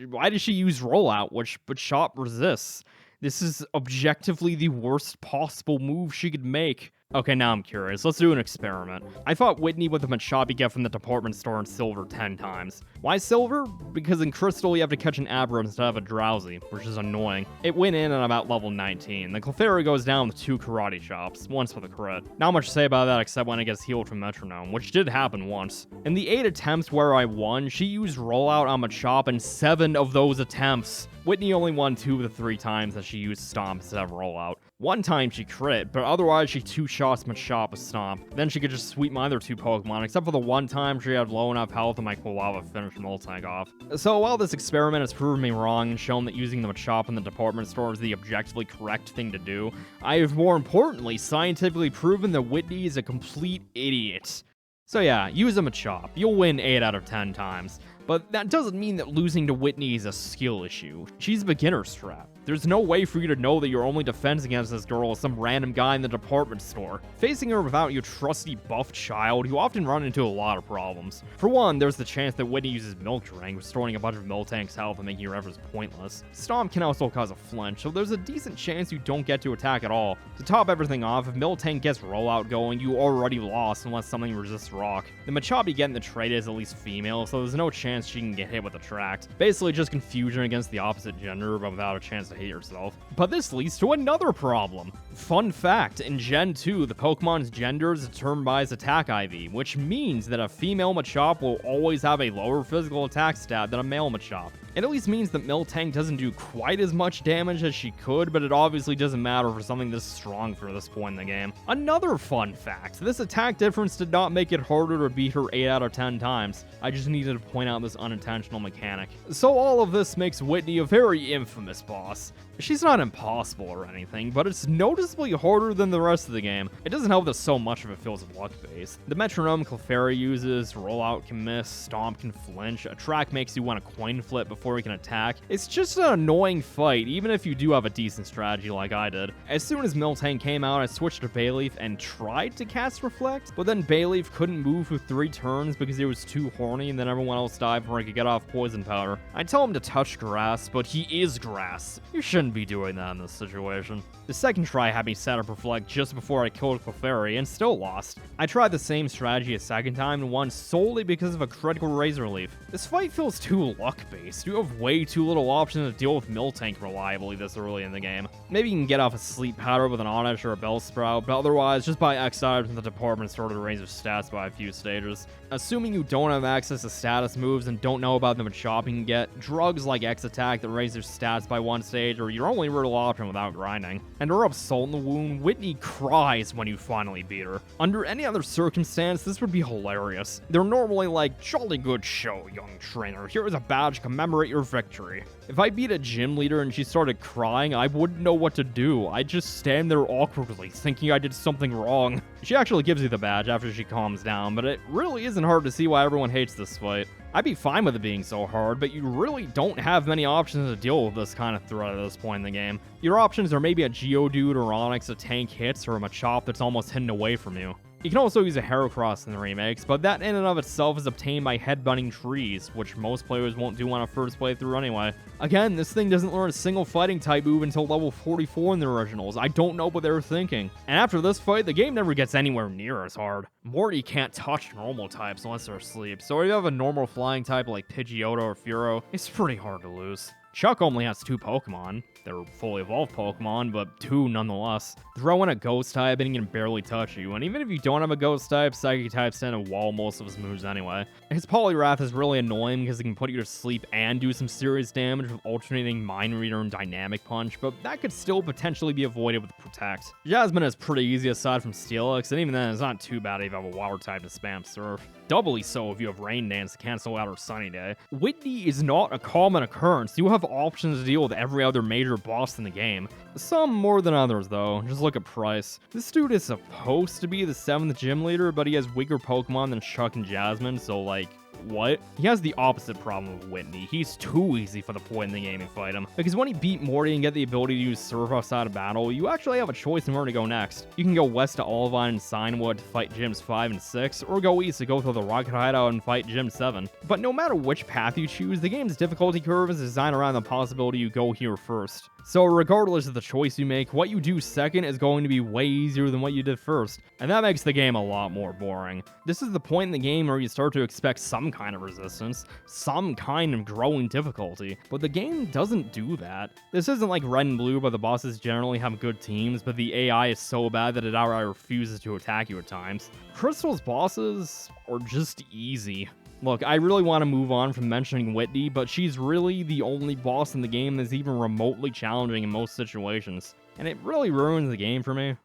Why did she use Rollout, which Machop resists? This is objectively the worst possible move she could make. Okay, now I'm curious. Let's do an experiment. I fought Whitney with the Machop you get from the department store in Silver 10 times. Why Silver? Because in Crystal you have to catch an Abra instead of a Drowsy, which is annoying. It went in at about level 19. The Clefairy goes down with 2 Karate Chops, once with a crit. Not much to say about that except when it gets healed from Metronome, which did happen once. In the 8 attempts where I won, she used Rollout on Machop in 7 of those attempts. Whitney only won 2 of the 3 times that she used Stomp instead of Rollout. One time she crit, but otherwise she 2-shots Machop with Stomp. Then she could just sweep my other 2 Pokemon, except for the one time she had low enough health and my Quilava finished Miltank off. So while this experiment has proven me wrong and shown that using the Machop in the department store is the objectively correct thing to do, I have more importantly scientifically proven that Whitney is a complete idiot. So yeah, use a Machop. You'll win 8 out of 10 times. But that doesn't mean that losing to Whitney is a skill issue. She's beginner's trap. There's no way for you to know that your only defense against this girl is some random guy in the department store. Facing her without your trusty buff child, you often run into a lot of problems. For one, there's the chance that Whitney uses Milk Drink, restoring a bunch of Miltank's health and making your efforts pointless. Stomp can also cause a flinch, so there's a decent chance you don't get to attack at all. To top everything off, if Miltank gets Rollout going, you already lost unless something resists Rock. The Machop you get in the trade is at least female, so there's no chance she can get hit with Attract. Basically just confusion against the opposite gender, but without a chance to hit yourself. But this leads to another problem. Fun fact, in Gen 2, the Pokemon's gender is determined by its attack IV, which means that a female Machop will always have a lower physical attack stat than a male Machop. It at least means that Miltank doesn't do quite as much damage as she could, but it obviously doesn't matter for something this strong for this point in the game. Another fun fact, this attack difference did not make it harder to beat her 8 out of 10 times. I just needed to point out this unintentional mechanic. So all of this makes Whitney a very infamous boss. She's not impossible or anything, but it's noticeably harder than the rest of the game. It doesn't help that so much of it feels luck-based. The Metronome Clefairy uses, Rollout can miss, Stomp can flinch, Attract makes you want to coin flip before he can attack. It's just an annoying fight, even if you do have a decent strategy like I did. As soon as Miltank came out, I switched to Bayleaf and tried to cast Reflect, but then Bayleaf couldn't move for 3 turns because he was too horny and then everyone else died before he could get off Poison Powder. I tell him to touch grass, but he is grass. You shouldn't be doing that in this situation. The second try had me set up Reflect just before I killed Clefairy and still lost. I tried the same strategy a second time and won solely because of a critical Razor Leaf. This fight feels too luck-based. You have way too little options to deal with Miltank reliably this early in the game. Maybe you can get off a Sleep Powder with an Oddish or a Bellsprout, but otherwise just buy X items in the department store to raise your stats by a few stages. Assuming you don't have access to status moves and don't know about the Machop you can get, drugs like X Attack that raise your stats by 1 stage or your only real option without grinding. And to rub salt in the wound, Whitney cries when you finally beat her. Under any other circumstance, this would be hilarious. They're normally like, "Jolly good show, young trainer. Here is a badge to commemorate your victory." If I beat a gym leader and she started crying, I wouldn't know what to do. I'd just stand there awkwardly, thinking I did something wrong. She actually gives you the badge after she calms down, but it really isn't hard to see why everyone hates this fight. I'd be fine with it being so hard, but you really don't have many options to deal with this kind of threat at this point in the game. Your options are maybe a Geodude or Onix to tank hits, or a Machop that's almost hidden away from you. You can also use a Heracross in the remakes, but that in and of itself is obtained by headbutting trees, which most players won't do on a first playthrough anyway. Again, this thing doesn't learn a single fighting type move until level 44 in the originals. I don't know what they were thinking. And after this fight, the game never gets anywhere near as hard. Morty can't touch normal types unless they're asleep, so if you have a normal flying type like Pidgeotto or Furo, it's pretty hard to lose. Chuck only has 2 Pokemon. They're fully evolved Pokemon, but 2 nonetheless. Throw in a Ghost type and he can barely touch you, and even if you don't have a Ghost type, Psychic types tend to wall most of his moves anyway. His Poliwrath is really annoying because it can put you to sleep and do some serious damage with alternating Mind Reader and Dynamic Punch, but that could still potentially be avoided with Protect. Jasmine is pretty easy aside from Steelix, and even then it's not too bad if you have a Water type to spam Surf. Doubly so if you have Rain Dance to cancel out her Sunny Day. Whitney is not a common occurrence. You have options to deal with every other major boss in the game. Some more than others though, just look at Price. This dude is supposed to be the 7th gym leader, but he has weaker Pokemon than Chuck and Jasmine, so like, what? He has the opposite problem with Whitney. He's too easy for the point in the game you fight him. Because when you beat Morty and get the ability to use Surf outside of battle, you actually have a choice in where to go next. You can go west to Olivine and Signwood to fight gyms 5 and 6, or go east to go through the Rocket Hideout and fight Gym 7. But no matter which path you choose, the game's difficulty curve is designed around the possibility you go here first. So regardless of the choice you make, what you do second is going to be way easier than what you did first, and that makes the game a lot more boring. This is the point in the game where you start to expect some kind of resistance, some kind of growing difficulty, but the game doesn't do that. This isn't like Red and Blue, where the bosses generally have good teams, but the AI is so bad that it outright refuses to attack you at times. Crystal's bosses are just easy. Look, I really want to move on from mentioning Whitney, but she's really the only boss in the game that's even remotely challenging in most situations, and it really ruins the game for me.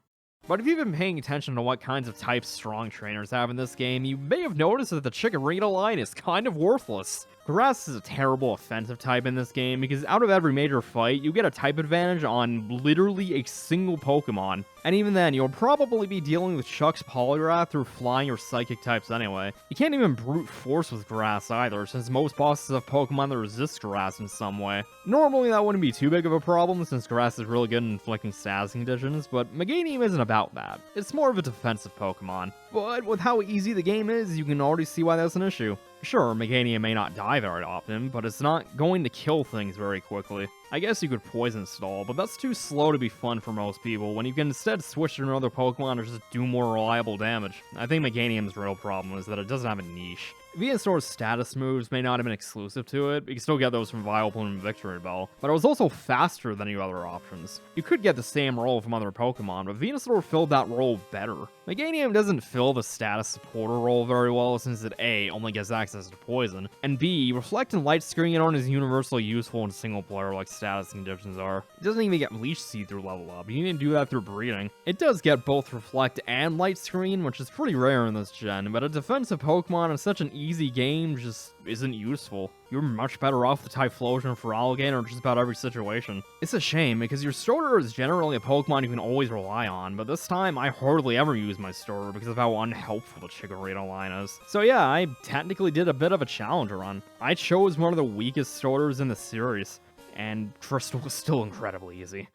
But if you've been paying attention to what kinds of types strong trainers have in this game, you may have noticed that the Chikorita line is kind of worthless. Grass is a terrible offensive type in this game because out of every major fight, you get a type advantage on literally a single Pokemon. And even then, you'll probably be dealing with Chuck's Poliwrath through flying or psychic types anyway. You can't even brute force with Grass either, since most bosses have Pokemon that resist Grass in some way. Normally that wouldn't be too big of a problem since Grass is really good at inflicting status conditions, but Meganium isn't about that. It's more of a defensive Pokemon. But with how easy the game is, you can already see why that's an issue. Sure, Meganium may not die very often, but it's not going to kill things very quickly. I guess you could Poison Stall, but that's too slow to be fun for most people when you can instead switch to another Pokemon or just do more reliable damage. I think Meganium's real problem is that it doesn't have a niche. Venusaur's status moves may not have been exclusive to it, but you can still get those from Vileplume and Victory Bell, but it was also faster than your other options. You could get the same role from other Pokemon, but Venusaur filled that role better. Meganium doesn't fill the status supporter role very well since it A, only gets access to poison, and B, Reflect and Light Screen aren't as universally useful in single player like status conditions are. It doesn't even get Leech Seed through level up, you need to do that through breeding. It does get both Reflect and Light Screen, which is pretty rare in this gen, but a defensive Pokemon in such an easy game just isn't useful. You're much better off with Typhlosion for Alligator in just about every situation. It's a shame, because your starter is generally a Pokemon you can always rely on, but this time I hardly ever use my starter because of how unhelpful the Chikorita line is. So yeah, I technically did a bit of a challenger run. I chose one of the weakest starters in the series, and Crystal was still incredibly easy.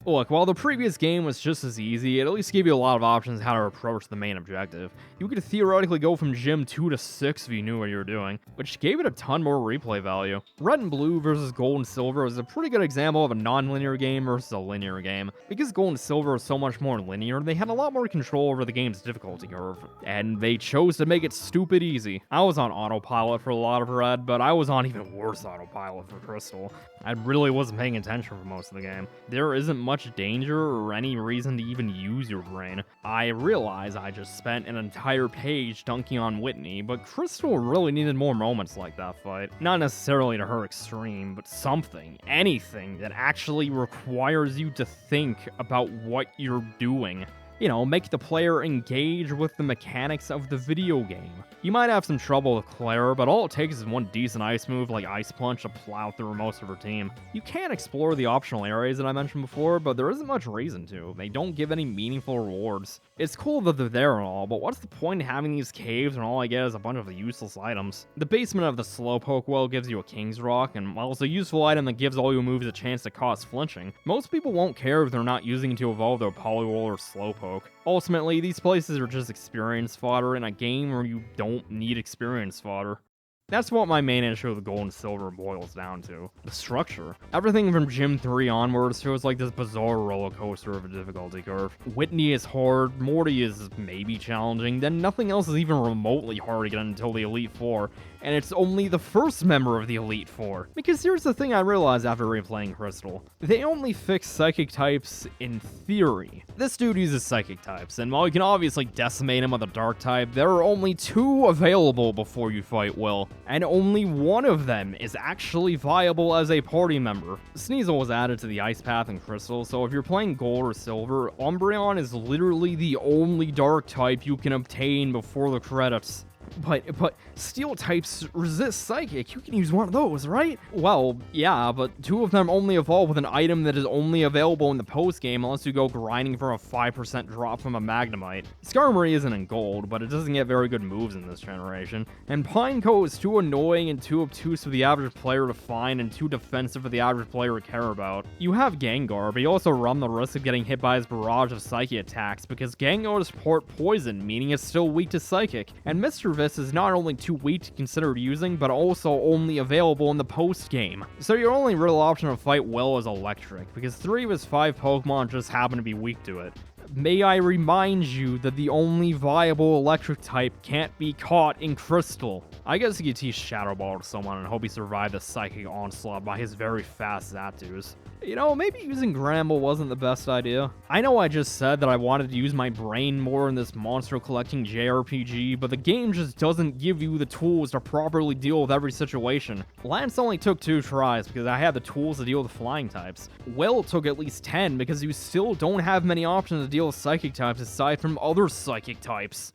Look, while the previous game was just as easy, it at least gave you a lot of options how to approach the main objective. You could theoretically go from Gym 2 to 6 if you knew what you were doing, which gave it a ton more replay value. Red and Blue versus Gold and Silver is a pretty good example of a non-linear game versus a linear game. Because Gold and Silver is so much more linear, they had a lot more control over the game's difficulty curve, and they chose to make it stupid easy. I was on autopilot for a lot of Red, but I was on even worse autopilot for Crystal. I really wasn't paying attention for most of the game. There isn't much danger or any reason to even use your brain. I realize I just spent an entire page dunking on Whitney, but Crystal really needed more moments like that fight. Not necessarily to her extreme, but something, anything that actually requires you to think about what you're doing. You know, make the player engage with the mechanics of the video game. You might have some trouble with Clara, but all it takes is one decent ice move like Ice Punch to plow through most of her team. You can explore the optional areas that I mentioned before, but there isn't much reason to. They don't give any meaningful rewards. It's cool that they're there and all, but what's the point in having these caves when all I get is a bunch of useless items? The basement of the Slowpoke well gives you a King's Rock, and while it's a useful item that gives all your moves a chance to cause flinching, most people won't care if they're not using it to evolve their Poliwhirl or Slowpoke. Ultimately, these places are just experience fodder in a game where you don't need experience fodder. That's what my main issue with Gold and Silver boils down to. The structure. Everything from Gym 3 onwards feels like this bizarre roller coaster of a difficulty curve. Whitney is hard, Morty is maybe challenging, then nothing else is even remotely hard again until the Elite Four, and it's only the first member of the Elite Four. Because here's the thing I realized after replaying Crystal. They only fix psychic types in theory. This dude uses psychic types, and while you can obviously decimate him with a dark type, there are only 2 available before you fight Will, and only one of them is actually viable as a party member. Sneasel was added to the Ice Path in Crystal, so if you're playing Gold or Silver, Umbreon is literally the only dark type you can obtain before the credits. But steel types resist psychic. You can use one of those, right? Well, yeah, but 2 of them only evolve with an item that is only available in the post game unless you go grinding for a 5% drop from a Magnemite. Skarmory isn't in Gold, but it doesn't get very good moves in this generation. And Pineco is too annoying and too obtuse for the average player to find and too defensive for the average player to care about. You have Gengar, but you also run the risk of getting hit by his barrage of psychic attacks because Gengar is port poison, meaning it's still weak to psychic, and Mr. This is not only too weak to consider using, but also only available in the post-game. So your only real option to fight Will is Electric, because 3 of his 5 Pokemon just happen to be weak to it. May I remind you that the only viable electric type can't be caught in Crystal. I guess you could teach Shadow Ball to someone and hope he survived the psychic onslaught by his very fast Zapdos. You know, maybe using Gramble wasn't the best idea. I know I just said that I wanted to use my brain more in this monster collecting JRPG, but the game just doesn't give you the tools to properly deal with every situation. Lance only took 2 tries because I had the tools to deal with flying types. Will took at least 10 because you still don't have many options to deal with psychic types aside from other psychic types.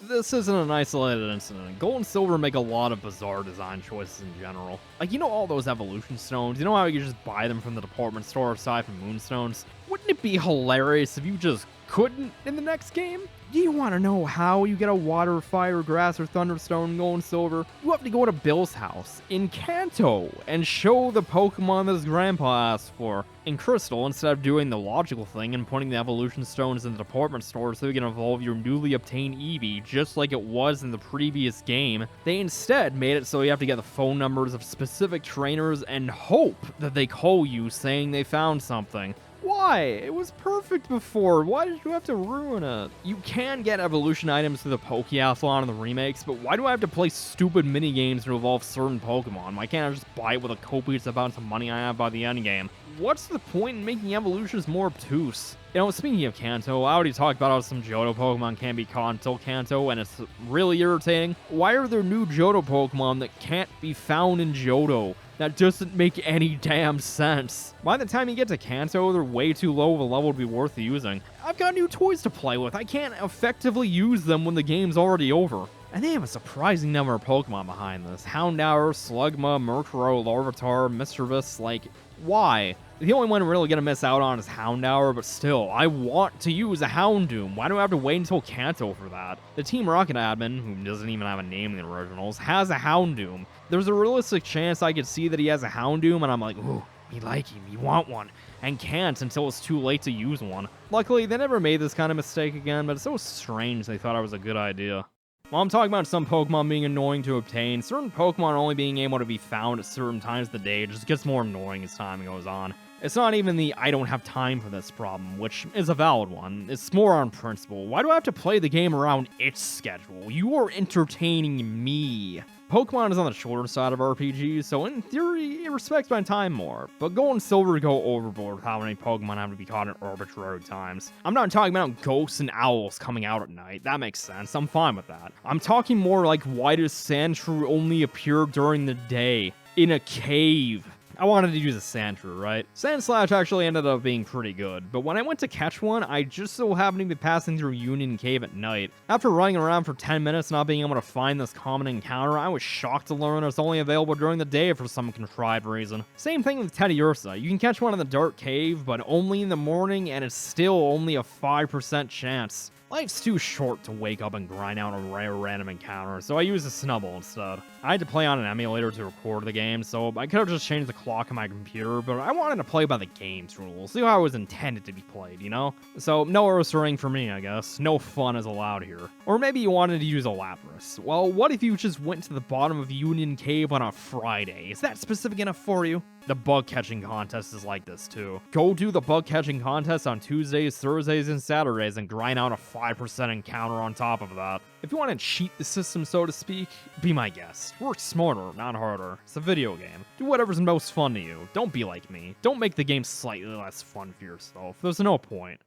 This isn't an isolated incident. Gold and Silver make a lot of bizarre design choices in general. Like, you know all those evolution stones? You know how you just buy them from the department store aside from moonstones? Wouldn't it be hilarious if you just couldn't in the next game? Do you want to know how you get a water, fire, grass, or thunderstone in Gold and Silver? You have to go to Bill's house in Kanto and show the Pokemon that his grandpa asked for. In Crystal, instead of doing the logical thing and putting the evolution stones in the department store so you can evolve your newly obtained Eevee just like it was in the previous game, they instead made it so you have to get the phone numbers of specific trainers and hope that they call you saying they found something. Why? It was perfect before. Why did you have to ruin it? You can get evolution items through the Pokeathlon and the remakes, but why do I have to play stupid minigames to evolve certain Pokemon? Why can't I just buy it with a copious amount of money I have by the end game? What's the point in making evolutions more obtuse? You know, speaking of Kanto, I already talked about how some Johto Pokemon can't be caught until Kanto, and it's really irritating. Why are there new Johto Pokemon that can't be found in Johto? That doesn't make any damn sense. By the time you get to Kanto, they're way too low of a level to be worth using. I've got new toys to play with. I can't effectively use them when the game's already over. And they have a surprising number of Pokemon behind this. Houndour, Slugma, Murkrow, Larvitar, Mischievous, like, why? The only one I'm really gonna miss out on is Houndour, but still, I want to use a Houndoom. Why do I have to wait until Kanto for that? The Team Rocket admin, who doesn't even have a name in the originals, has a Houndoom. There's a realistic chance I could see that he has a Houndoom, and I'm like, ooh, you like him, you want one, and can't until it's too late to use one. Luckily, they never made this kind of mistake again, but it's so strange they thought it was a good idea. While I'm talking about some Pokemon being annoying to obtain, certain Pokemon only being able to be found at certain times of the day just gets more annoying as time goes on. It's not even the I don't have time for this problem, which is a valid one. It's more on principle. Why do I have to play the game around its schedule? You are entertaining me. Pokemon is on the shorter side of RPGs, so in theory, it respects my time more. But Gold and Silver go overboard with how many Pokemon have to be caught at arbitrary times. I'm not talking about ghosts and owls coming out at night. That makes sense. I'm fine with that. I'm talking more like why does Sandshrew only appear during the day in a cave? I wanted to use a Sandshrew, right? Sandslash actually ended up being pretty good, but when I went to catch one, I just so happened to be passing through Union Cave at night. After running around for 10 minutes not being able to find this common encounter, I was shocked to learn it's only available during the day for some contrived reason. Same thing with Teddiursa. You can catch one in the dark cave, but only in the morning, and it's still only a 5% chance. Life's too short to wake up and grind out a rare random encounter, so I used a Snubbull instead. I had to play on an emulator to record the game, so I could have just changed the clock on my computer, but I wanted to play by the game's rules, see how it was intended to be played, you know? So, no Ursa Ring for me, I guess. No fun is allowed here. Or maybe you wanted to use a Lapras. Well, what if you just went to the bottom of Union Cave on a Friday? Is that specific enough for you? The bug catching contest is like this too. Go do the bug catching contest on Tuesdays, Thursdays, and Saturdays and grind out a 5% encounter on top of that. If you want to cheat the system, so to speak, be my guest. Work smarter, not harder. It's a video game. Do whatever's most fun to you. Don't be like me. Don't make the game slightly less fun for yourself. There's no point.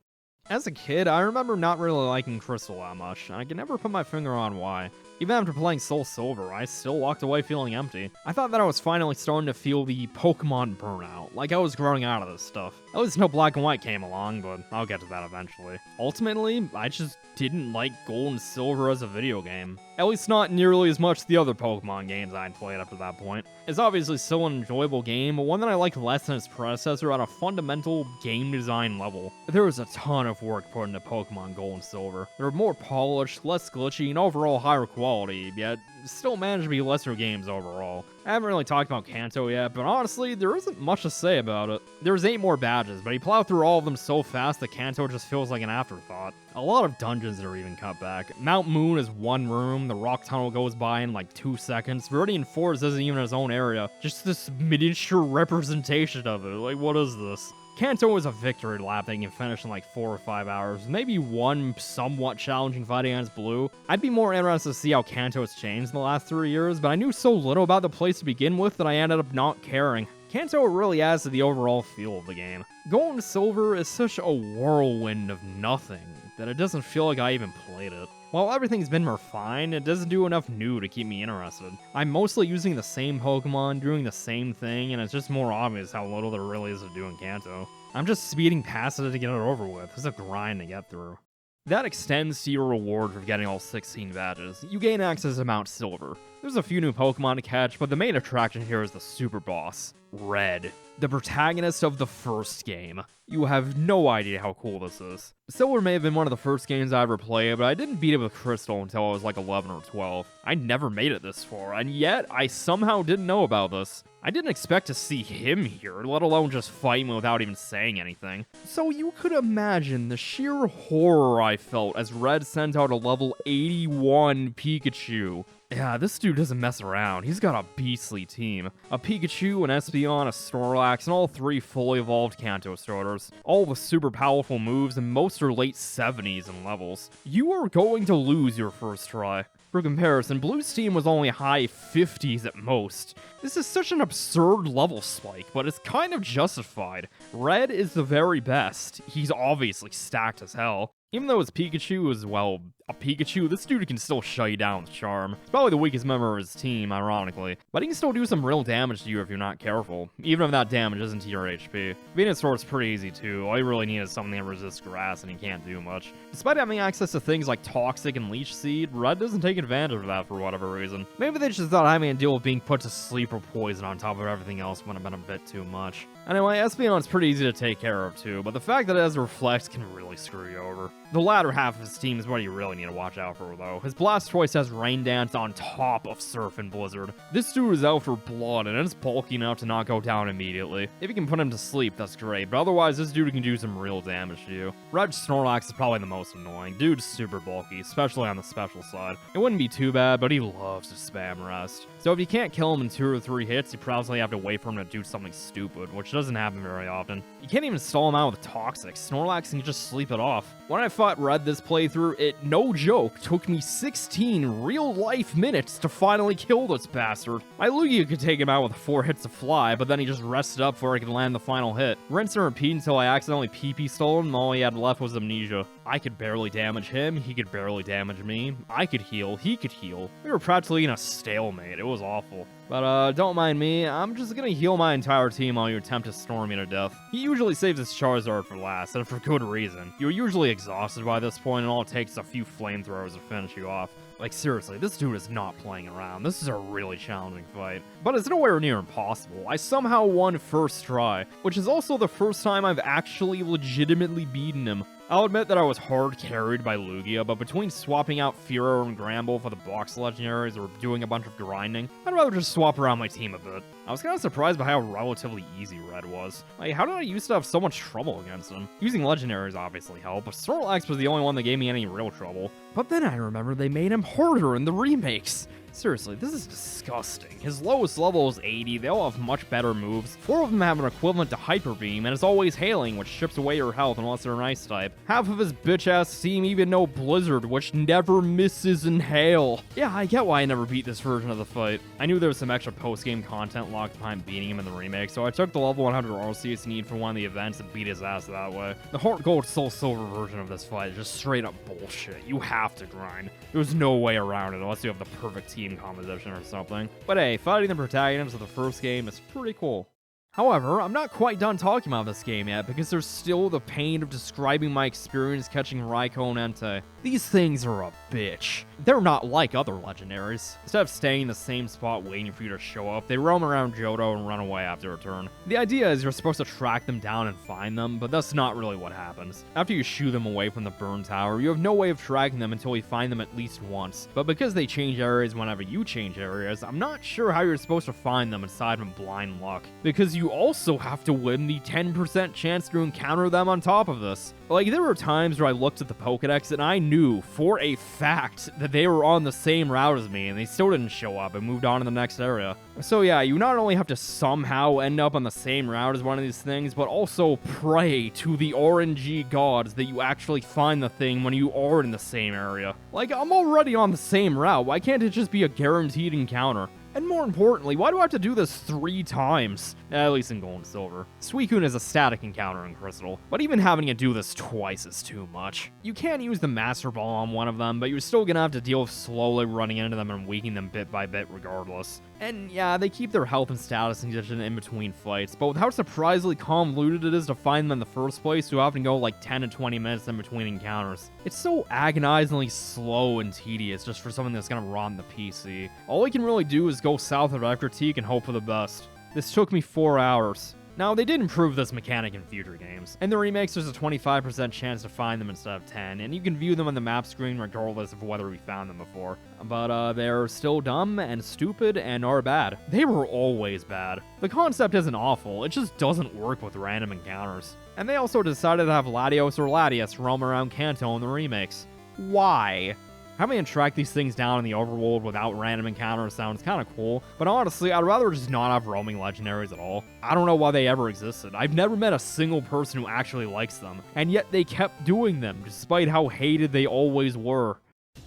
As a kid, I remember not really liking Crystal that much, and I can never put my finger on why. Even after playing Soul Silver, I still walked away feeling empty. I thought that I was finally starting to feel the Pokemon burnout, like I was growing out of this stuff. At least no Black and White came along, but I'll get to that eventually. Ultimately, I just didn't like Gold and Silver as a video game. At least not nearly as much as the other Pokemon games I'd played up to that point. It's obviously still an enjoyable game, but one that I liked less than its predecessor at a fundamental game design level. There was a ton of work put into Pokemon Gold and Silver. They were more polished, less glitchy, and overall higher quality, yet still managed to be lesser games overall. I haven't really talked about Kanto yet, but honestly, there isn't much to say about it. There's 8 more badges, but you plow through all of them so fast that Kanto just feels like an afterthought. A lot of dungeons are even cut back. Mount Moon is one room, the rock tunnel goes by in like 2 seconds, Viridian Forest isn't even its own area, just this miniature representation of it. Like, what is this? Kanto is a victory lap that you can finish in like 4 or 5 hours, maybe one somewhat challenging fight against Blue. I'd be more interested to see how Kanto has changed in the last 3 years, but I knew so little about the place to begin with that I ended up not caring. Kanto really adds to the overall feel of the game. Gold and Silver is such a whirlwind of nothing that it doesn't feel like I even played it. While everything's been refined, it doesn't do enough new to keep me interested. I'm mostly using the same Pokemon, doing the same thing, and it's just more obvious how little there really is to do in Kanto. I'm just speeding past it to get it over with. It's a grind to get through. That extends to your reward for getting all 16 badges. You gain access to Mount Silver. There's a few new Pokemon to catch, but the main attraction here is the super boss, Red, the protagonist of the first game. You have no idea how cool this is. Silver may have been one of the first games I ever played, but I didn't beat it with Crystal until I was like 11 or 12. I never made it this far, and yet I somehow didn't know about this. I didn't expect to see him here, let alone just fight me without even saying anything. So you could imagine the sheer horror I felt as Red sent out a level 81 Pikachu. Yeah, this dude doesn't mess around. He's got a beastly team. A Pikachu, an Espeon, a Snorlax, and all 3 fully evolved Kanto starters. All with super powerful moves, and most are late 70s in levels. You are going to lose your first try. For comparison, Blue's team was only high 50s at most. This is such an absurd level spike, but it's kind of justified. Red is the very best. He's obviously stacked as hell. Even though his Pikachu is, well, a Pikachu, this dude can still shut you down with Charm. It's probably the weakest member of his team, ironically. But he can still do some real damage to you if you're not careful, even if that damage isn't to your HP. Venusaur's pretty easy too. All you really need is something that resists grass, and he can't do much. Despite having access to things like Toxic and Leech Seed, Red doesn't take advantage of that for whatever reason. Maybe they just thought having to deal with being put to sleep or poison on top of everything else would have been a bit too much. Anyway, Espeon's pretty easy to take care of too, but the fact that it has Reflect can really screw you over. The latter half of his team is what you really need to watch out for, though. His Blastoise has Rain Dance on top of Surf and Blizzard. This dude is out for blood, and it's bulky enough to not go down immediately. If you can put him to sleep, that's great, but otherwise, this dude can do some real damage to you. Red Snorlax is probably the most annoying. Dude's super bulky, especially on the special side. It wouldn't be too bad, but he loves to spam Rest. So if you can't kill him in 2 or 3 hits, you probably have to wait for him to do something stupid, which doesn't happen very often. You can't even stall him out with Toxic. Snorlax can just sleep it off. When I fought Red this playthrough, it, no joke, took me 16 real-life minutes to finally kill this bastard. My Lugia could take him out with 4 hits of Fly, but then he just rested up before I could land the final hit. Rinse and repeat until I accidentally PP stole him, and all he had left was Amnesia. I could barely damage him, he could barely damage me. I could heal, he could heal. We were practically in a stalemate, it was awful. But don't mind me, I'm just gonna heal my entire team while you attempt to storm me to death. He usually saves his Charizard for last, and for good reason. You're usually exhausted by this point, and all it takes is a few flamethrowers to finish you off. Like, seriously, this dude is not playing around. This is a really challenging fight. But it's nowhere near impossible. I somehow won first try, which is also the first time I've actually legitimately beaten him. I'll admit that I was hard carried by Lugia, but between swapping out Fearow and Gramble for the box legendaries or doing a bunch of grinding, I'd rather just swap around my team a bit. I was kind of surprised by how relatively easy Red was. Like, how did I used to have so much trouble against him? Using legendaries obviously helped, but Snorlax was the only one that gave me any real trouble. But then I remember they made him harder in the remakes. Seriously, this is disgusting. His lowest level is 80, they all have much better moves. 4 of them have an equivalent to Hyper Beam, and it's always Hailing, which strips away your health unless they're an Ice type. Half of his bitch-ass team even know Blizzard, which never misses in Hail. Yeah, I get why I never beat this version of the fight. I knew there was some extra post-game content locked behind beating him in the remake, so I took the level 100 Arceus need for one of the events and beat his ass that way. The Heart Gold Soul Silver version of this fight is just straight up bullshit. You have to grind. There's no way around it unless you have the perfect team composition or something. But hey, fighting the protagonists of the first game is pretty cool. However, I'm not quite done talking about this game yet, because there's still the pain of describing my experience catching Raikou and Entei. These things are a bitch. They're not like other legendaries. Instead of staying in the same spot waiting for you to show up, they roam around Johto and run away after a turn. The idea is you're supposed to track them down and find them, but that's not really what happens. After you shoo them away from the burn tower, you have no way of tracking them until you find them at least once. But because they change areas whenever you change areas, I'm not sure how you're supposed to find them aside from blind luck. Because you also have to win the 10% chance to encounter them on top of this. Like, there were times where I looked at the Pokédex and I knew for a fact that they were on the same route as me, and they still didn't show up and moved on to the next area. So yeah, you not only have to somehow end up on the same route as one of these things, but also pray to the RNG gods that you actually find the thing when you are in the same area. Like, I'm already on the same route, why can't it just be a guaranteed encounter? And more importantly, why do I have to do this 3 times? At least in Gold and Silver. Suicune is a static encounter in Crystal, but even having to do this twice is too much. You can use the Master Ball on one of them, but you're still gonna have to deal with slowly running into them and weakening them bit by bit regardless. And yeah, they keep their health and status condition in between fights, but with how surprisingly convoluted it is to find them in the first place, you often go like 10 to 20 minutes in between encounters. It's so agonizingly slow and tedious just for something that's gonna run the PC. All we can really do is go south of Ecruteak and hope for the best. This took me 4 hours. Now, they did improve this mechanic in future games. In the remakes, there's a 25% chance to find them instead of 10, and you can view them on the map screen regardless of whether we found them before. But they're still dumb and stupid and are bad. They were always bad. The concept isn't awful, it just doesn't work with random encounters. And they also decided to have Latios or Latias roam around Kanto in the remakes. Why? Having to track these things down in the overworld without random encounters sounds kinda cool, but honestly, I'd rather just not have roaming legendaries at all. I don't know why they ever existed. I've never met a single person who actually likes them, and yet they kept doing them, despite how hated they always were.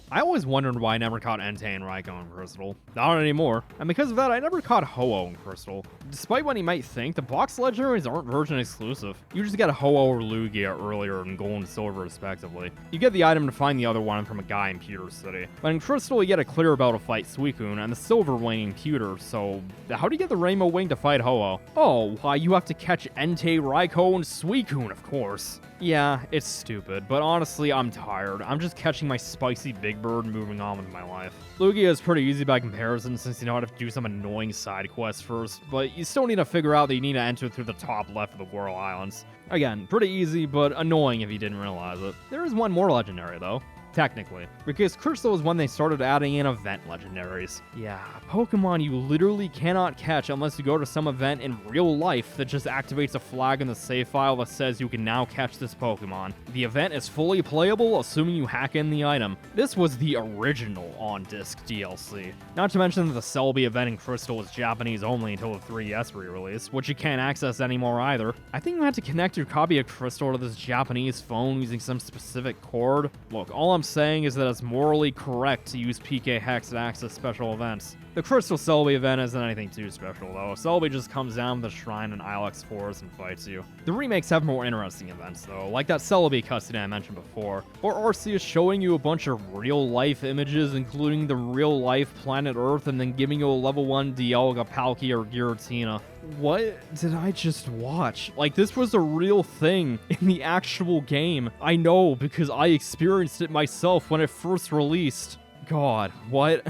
I always wondered why I never caught Entei and Raikou in Crystal. Not anymore. And because of that, I never caught Ho-Oh in Crystal. Despite what you might think, the box legendaries aren't version exclusive. You just get a Ho-Oh or Lugia earlier in Gold and Silver respectively. You get the item to find the other one from a guy in Pewter City. But in Crystal, you get a clear bell to fight Suicune and the Silver Wing in Pewter, so how do you get the Rainbow Wing to fight Ho-Oh? Oh, why you have to catch Entei, Raikou, and Suicune, of course. Yeah, it's stupid, but honestly, I'm tired. I'm just catching my spicy Big Bird and moving on with my life. Lugia is pretty easy by comparison since you know how to do some annoying side quests first, but you still need to figure out that you need to enter through the top left of the Whirl Islands. Again, pretty easy, but annoying if you didn't realize it. There is one more legendary, though. technically, because Crystal is when they started adding in event legendaries. Yeah, Pokemon you literally cannot catch unless you go to some event in real life that just activates a flag in the save file that says you can now catch this Pokemon. The event is fully playable, assuming you hack in the item. This was the original on-disc DLC. Not to mention that the Celebi event in Crystal was Japanese only until the 3DS re-release, which you can't access anymore either. I think you had to connect your copy of Crystal to this Japanese phone using some specific cord. Look, all I'm saying is that it's morally correct to use PK Hex to access special events. The Crystal Celebi event isn't anything too special though. Celebi just comes down to the shrine in Ilex Forest and fights you. The remakes have more interesting events though, like that Celebi cutscene I mentioned before, or Arceus showing you a bunch of real life images including the real life planet Earth and then giving you a level 1 Dialga, Palkia, or Giratina. What did I just watch? Like, this was a real thing in the actual game. I know, because I experienced it myself when it first released. God, what?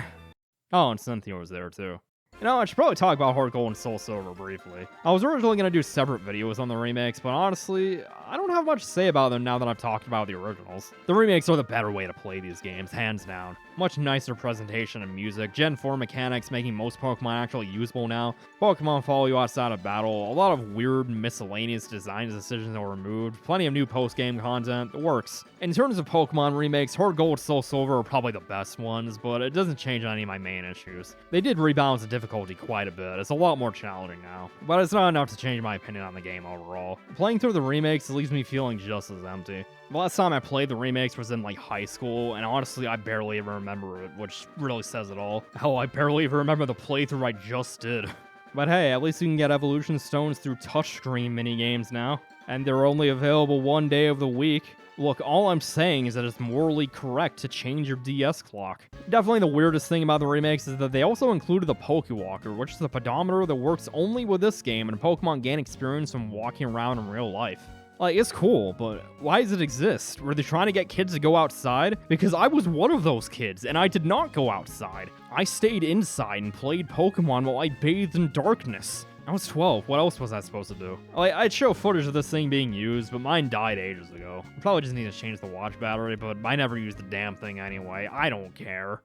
Oh, and Cynthia was there too. You know, I should probably talk about Heart Gold and Soul Silver briefly. I was originally going to do separate videos on the remakes, but honestly, I don't have much to say about them now that I've talked about the originals. The remakes are the better way to play these games, hands down. Much nicer presentation and music, Gen 4 mechanics making most Pokemon actually usable now, Pokemon follow you outside of battle, a lot of weird miscellaneous design decisions are removed, plenty of new post-game content, it works. In terms of Pokemon remakes, Heart Gold and Soul Silver are probably the best ones, but it doesn't change any of my main issues. They did rebalance the difficulty quite a bit, it's a lot more challenging now, but it's not enough to change my opinion on the game overall. Playing through the remakes leaves me feeling just as empty. The last time I played the remakes was in like high school, and honestly I barely even remember it, which really says it all. Hell, I barely even remember the playthrough I just did. But hey, at least you can get evolution stones through touchscreen minigames now, and they're only available one day of the week. Look, all I'm saying is that it's morally correct to change your DS clock. Definitely the weirdest thing about the remakes is that they also included the Pokewalker, which is a pedometer that works only with this game and Pokemon gain experience from walking around in real life. Like, it's cool, but why does it exist? Were they trying to get kids to go outside? Because I was one of those kids, and I did not go outside. I stayed inside and played Pokemon while I bathed in darkness. I was 12, what else was I supposed to do? Like, I'd show footage of this thing being used, but mine died ages ago. I probably just need to change the watch battery, but I never used the damn thing anyway. I don't care.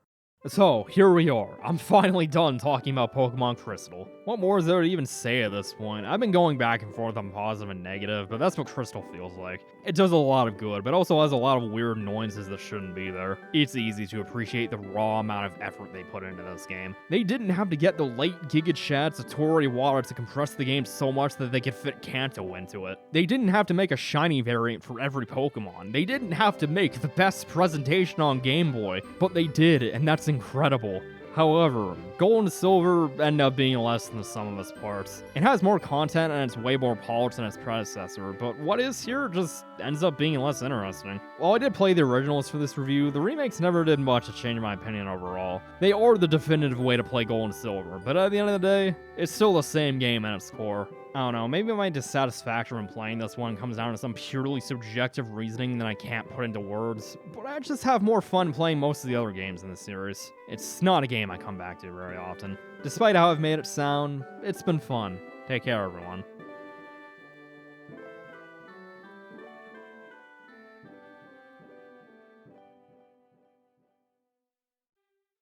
So, here we are. I'm finally done talking about Pokemon Crystal. What more is there to even say at this point? I've been going back and forth on positive and negative, but that's what Crystal feels like. It does a lot of good, but also has a lot of weird annoyances that shouldn't be there. It's easy to appreciate the raw amount of effort they put into this game. They didn't have to get the late Giga Chad Satori water to compress the game so much that they could fit Kanto into it. They didn't have to make a shiny variant for every Pokemon. They didn't have to make the best presentation on Game Boy, but they did, and that's incredible. However, Gold and Silver end up being less than the sum of its parts. It has more content and it's way more polished than its predecessor, but what is here just ends up being less interesting. While I did play the originals for this review, the remakes never did much to change my opinion overall. They are the definitive way to play Gold and Silver, but at the end of the day, it's still the same game at its core. I don't know, maybe my dissatisfaction when playing this one comes down to some purely subjective reasoning that I can't put into words, but I just have more fun playing most of the other games in the series. It's not a game I come back to very often. Despite how I've made it sound, it's been fun. Take care, everyone.